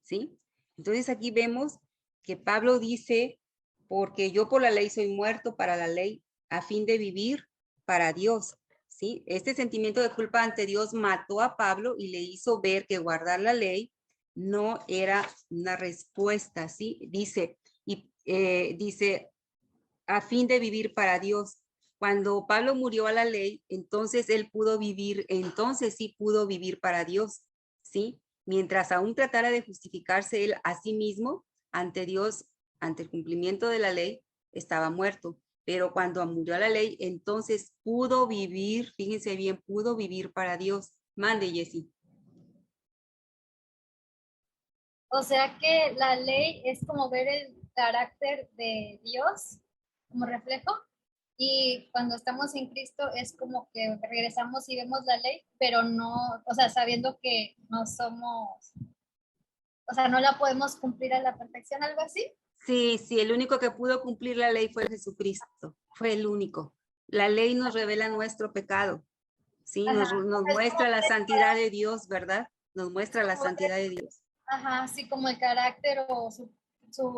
¿sí? Entonces aquí vemos que Pablo dice, porque yo por la ley soy muerto para la ley, a fin de vivir para Dios, ¿sí? Este sentimiento de culpa ante Dios mató a Pablo y le hizo ver que guardar la ley no era una respuesta, ¿sí? Dice, a fin de vivir para Dios. Cuando Pablo murió a la ley, entonces él pudo vivir, entonces sí pudo vivir para Dios, ¿sí? Mientras aún tratara de justificarse él a sí mismo ante Dios, ante el cumplimiento de la ley, estaba muerto. Pero cuando murió a la ley, entonces pudo vivir, fíjense bien, pudo vivir para Dios. Mande, Jessy. O sea que la ley es como ver el carácter de Dios como reflejo, y cuando estamos en Cristo es como que regresamos y vemos la ley, pero no, o sea, sabiendo que no somos, o sea, no la podemos cumplir a la perfección, algo así. Sí, el único que pudo cumplir la ley fue Jesucristo, fue el único. La ley nos revela nuestro pecado, ¿sí? Nos muestra la santidad de Dios, ¿verdad? Nos muestra la santidad de Dios. Ajá, así como el carácter o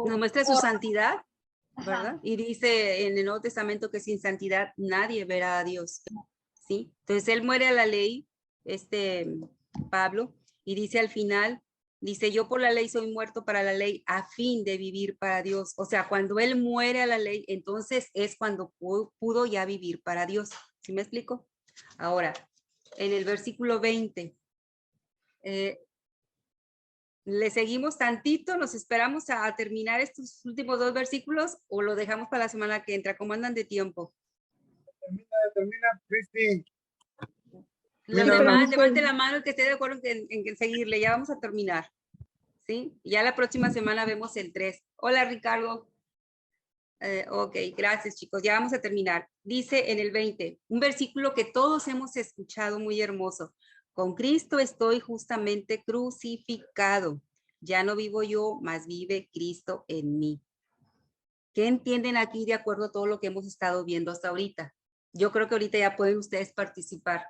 nos muestra su santidad, ¿verdad? Ajá. Y dice en el Nuevo Testamento que sin santidad nadie verá a Dios, ¿sí? Entonces él muere a la ley, Pablo, y dice al final, dice, yo por la ley soy muerto para la ley a fin de vivir para Dios. O sea, cuando él muere a la ley, entonces es cuando pudo ya vivir para Dios. ¿Sí me explico? Ahora, en el versículo 20, ¿le seguimos tantito? ¿Nos esperamos a terminar estos últimos dos versículos o lo dejamos para la semana que entra? ¿Cómo andan de tiempo? Termina, Cristi. Levante la mano el que esté de acuerdo en seguirle. Ya vamos a terminar. ¿Sí? Ya la próxima semana vemos el 3. Hola, Ricardo. Ok, gracias, chicos. Ya vamos a terminar. Dice en el 20, un versículo que todos hemos escuchado muy hermoso. Con Cristo estoy justamente crucificado. Ya no vivo yo, mas vive Cristo en mí. ¿Qué entienden aquí de acuerdo a todo lo que hemos estado viendo hasta ahorita? Yo creo que ahorita ya pueden ustedes participar.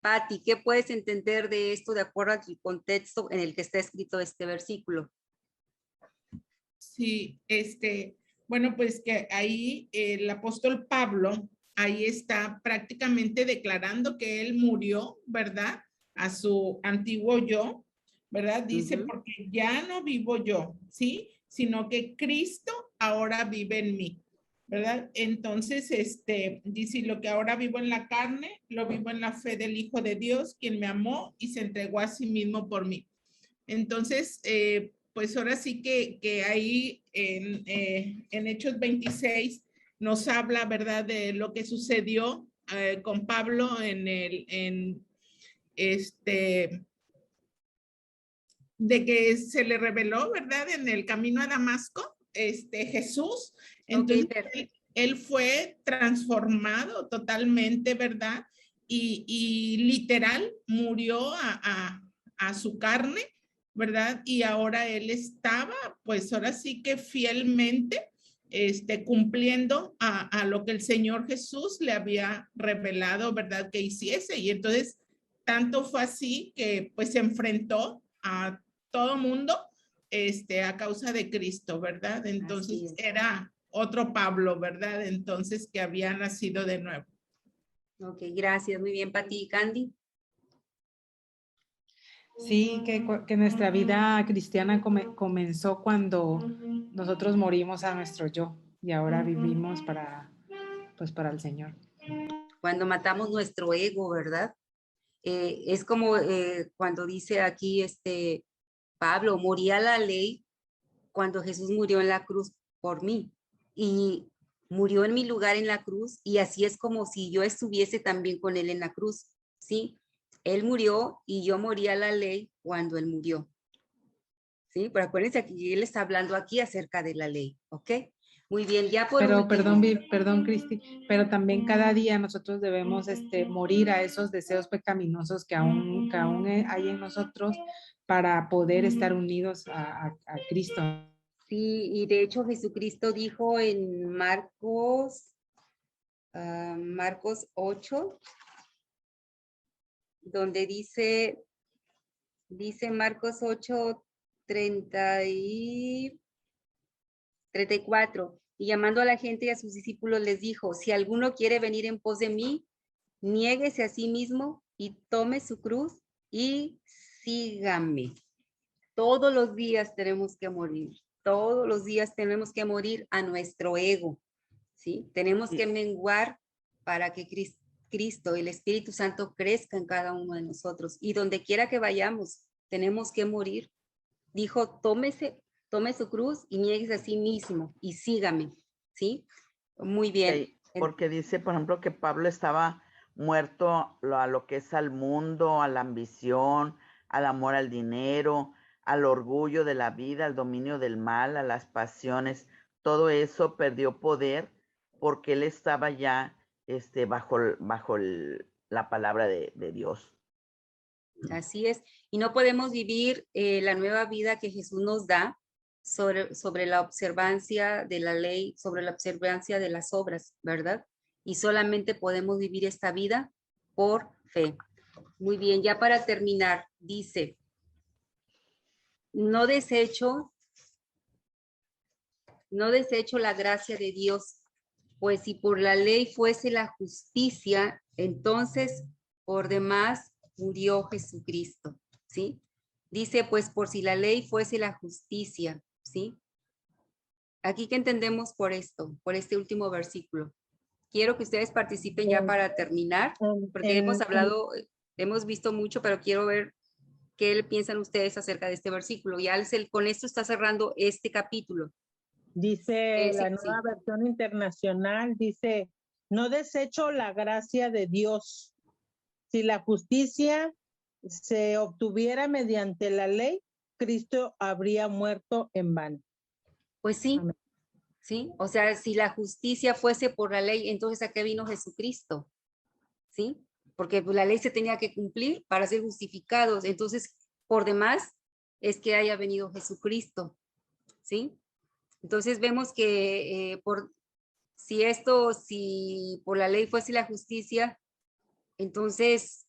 Patti, ¿qué puedes entender de esto de acuerdo al contexto en el que está escrito este versículo? Sí, bueno, pues que ahí el apóstol Pablo, ahí está prácticamente declarando que él murió, ¿verdad? A su antiguo yo, ¿verdad? Dice, porque ya no vivo yo, ¿sí? Sino que Cristo ahora vive en mí, ¿verdad? Entonces, dice, lo que ahora vivo en la carne, lo vivo en la fe del Hijo de Dios, quien me amó y se entregó a sí mismo por mí. Entonces, pues ahora sí que ahí en Hechos 26 nos habla, ¿verdad?, de lo que sucedió con Pablo de que se le reveló, ¿verdad?, en el camino a Damasco, Jesús. Entonces, él fue transformado totalmente, ¿verdad? Y literal murió a su carne, ¿verdad? Y ahora él estaba, pues ahora sí que fielmente, cumpliendo a lo que el Señor Jesús le había revelado, ¿verdad?, que hiciese. Y entonces, tanto fue así que pues se enfrentó a todo mundo, a causa de Cristo, ¿verdad? Entonces era otro Pablo, ¿verdad? Entonces que había nacido de nuevo. Ok, gracias. Muy bien, Pati. Candy. Sí, que nuestra vida cristiana comenzó cuando nosotros morimos a nuestro yo y ahora vivimos para el Señor. Cuando matamos nuestro ego, ¿verdad? Es como cuando dice aquí Pablo, moría la ley cuando Jesús murió en la cruz por mí y murió en mi lugar en la cruz y así es como si yo estuviese también con él en la cruz, ¿sí? Él murió y yo morí a la ley cuando él murió, ¿sí? Pero acuérdense que él está hablando aquí acerca de la ley, ¿ok? Muy bien, ya por Pero, último. perdón, Cristi, pero también cada día nosotros debemos morir a esos deseos pecaminosos que aún hay en nosotros para poder estar unidos a Cristo. Sí, y de hecho Jesucristo dijo en Marcos 8, donde dice Marcos 8, 34, y llamando a la gente y a sus discípulos les dijo, si alguno quiere venir en pos de mí, niéguese a sí mismo y tome su cruz y sígame. Todos los días tenemos que morir, todos los días tenemos que morir a nuestro ego, ¿sí? Tenemos que menguar para que Cristo, el Espíritu Santo, crezca en cada uno de nosotros. Y donde quiera que vayamos, tenemos que morir. Dijo, tome su cruz y nieguese a sí mismo y sígame, ¿sí? Muy bien. Porque dice, por ejemplo, que Pablo estaba muerto a lo que es al mundo, a la ambición, al amor al dinero, al orgullo de la vida, al dominio del mal, a las pasiones. Todo eso perdió poder porque él estaba ya bajo la palabra de Dios. Así es. Y no podemos vivir la nueva vida que Jesús nos da sobre la observancia de la ley, sobre la observancia de las obras, ¿verdad? Y solamente podemos vivir esta vida por fe. Muy bien, ya para terminar, dice, no desecho la gracia de Dios, pues si por la ley fuese la justicia, entonces por demás murió Jesucristo, ¿sí? Dice, pues por si la ley fuese la justicia, ¿sí? Aquí que entendemos por esto, por este último versículo. Quiero que ustedes participen ya para terminar, porque hemos visto mucho, pero quiero ver qué piensan ustedes acerca de este versículo. Ya con esto está cerrando este capítulo. Dice la nueva versión internacional, dice, no desecho la gracia de Dios. Si la justicia se obtuviera mediante la ley, Cristo habría muerto en vano. Pues sí, amén. ¿Sí? O sea, si la justicia fuese por la ley, entonces ¿a qué vino Jesucristo? ¿Sí? Porque pues, la ley se tenía que cumplir para ser justificados. Entonces, por demás, es que haya venido Jesucristo. ¿Sí? Entonces vemos que si por la ley fuese la justicia, entonces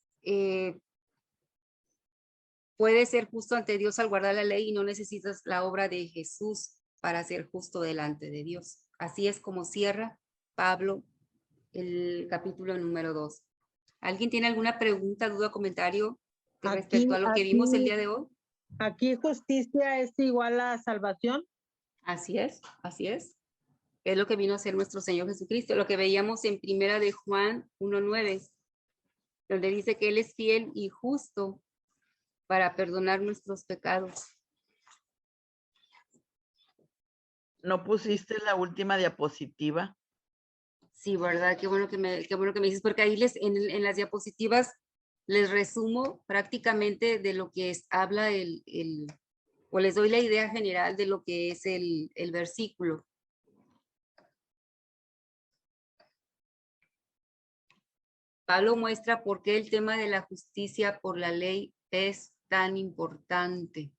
puedes ser justo ante Dios al guardar la ley y no necesitas la obra de Jesús para ser justo delante de Dios. Así es como cierra Pablo el capítulo número 2. ¿Alguien tiene alguna pregunta, duda, comentario respecto a lo que vimos el día de hoy? Aquí justicia es igual a salvación. Así es, así es. Es lo que vino a ser nuestro Señor Jesucristo, lo que veíamos en Primera de Juan 1:9, donde dice que Él es fiel y justo para perdonar nuestros pecados. ¿No pusiste la última diapositiva? Sí, ¿verdad? Qué bueno que me dices, porque ahí en las diapositivas les resumo prácticamente de lo que habla o les doy la idea general de lo que es el versículo. Pablo muestra por qué el tema de la justicia por la ley es tan importante.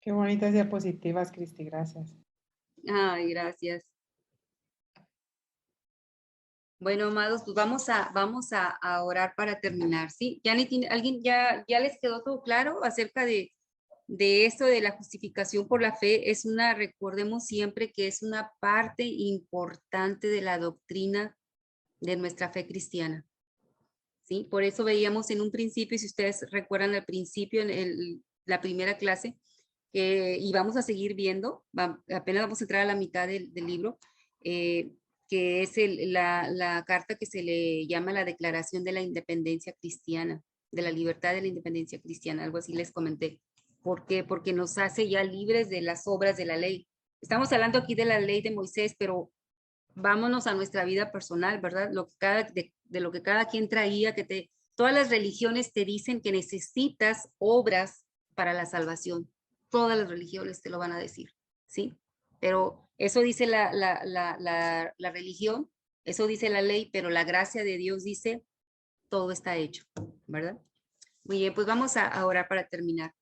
Qué bonitas diapositivas, Cristi, gracias. Ay, gracias. Bueno, amados, pues vamos a orar para terminar, ¿sí? ¿Alguien ya les quedó todo claro acerca de esto de la justificación por la fe? Recordemos siempre que es una parte importante de la doctrina de nuestra fe cristiana, ¿sí? Por eso veíamos en un principio, si ustedes recuerdan al principio, en la primera clase, y vamos a seguir viendo, apenas vamos a entrar a la mitad del libro, que es la carta que se le llama la Declaración de la Independencia Cristiana, de la libertad de la independencia cristiana, algo así les comenté. ¿Por qué? Porque nos hace ya libres de las obras de la ley. Estamos hablando aquí de la ley de Moisés, pero vámonos a nuestra vida personal, ¿verdad? De lo que cada quien traía, todas las religiones te dicen que necesitas obras para la salvación. Todas las religiones te lo van a decir, ¿sí? Pero eso dice la religión, eso dice la ley, pero la gracia de Dios dice, todo está hecho, ¿verdad? Muy bien, pues vamos a orar para terminar.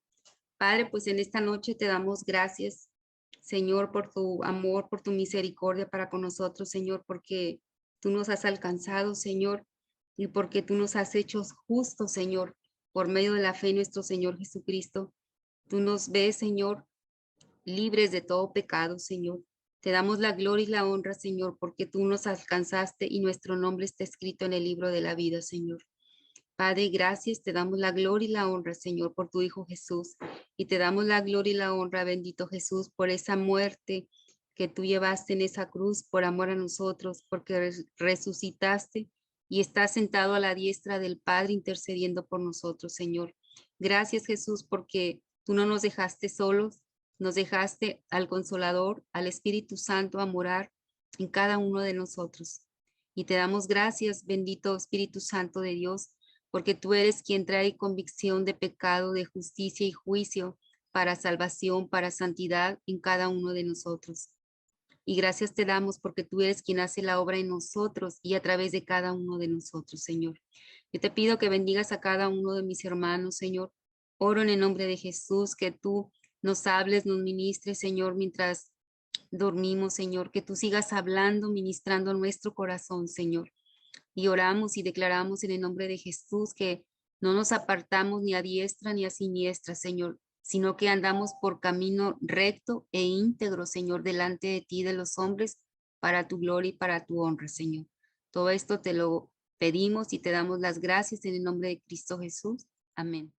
Padre, pues en esta noche te damos gracias, Señor, por tu amor, por tu misericordia para con nosotros, Señor, porque tú nos has alcanzado, Señor, y porque tú nos has hecho justos, Señor, por medio de la fe en nuestro Señor Jesucristo. Tú nos ves, Señor, libres de todo pecado, Señor. Te damos la gloria y la honra, Señor, porque tú nos alcanzaste y nuestro nombre está escrito en el libro de la vida, Señor. Padre, gracias, te damos la gloria y la honra, Señor, por tu Hijo Jesús. Y te damos la gloria y la honra, bendito Jesús, por esa muerte que tú llevaste en esa cruz por amor a nosotros, porque resucitaste y estás sentado a la diestra del Padre intercediendo por nosotros, Señor. Gracias, Jesús, porque tú no nos dejaste solos, nos dejaste al Consolador, al Espíritu Santo a morar en cada uno de nosotros. Y te damos gracias, bendito Espíritu Santo de Dios, porque tú eres quien trae convicción de pecado, de justicia y juicio para salvación, para santidad en cada uno de nosotros. Y gracias te damos porque tú eres quien hace la obra en nosotros y a través de cada uno de nosotros, Señor. Yo te pido que bendigas a cada uno de mis hermanos, Señor. Oro en el nombre de Jesús, que tú nos hables, nos ministres, Señor, mientras dormimos, Señor, que tú sigas hablando, ministrando nuestro corazón, Señor. Y oramos y declaramos en el nombre de Jesús que no nos apartamos ni a diestra ni a siniestra, Señor, sino que andamos por camino recto e íntegro, Señor, delante de ti, de los hombres, para tu gloria y para tu honra, Señor. Todo esto te lo pedimos y te damos las gracias en el nombre de Cristo Jesús. Amén.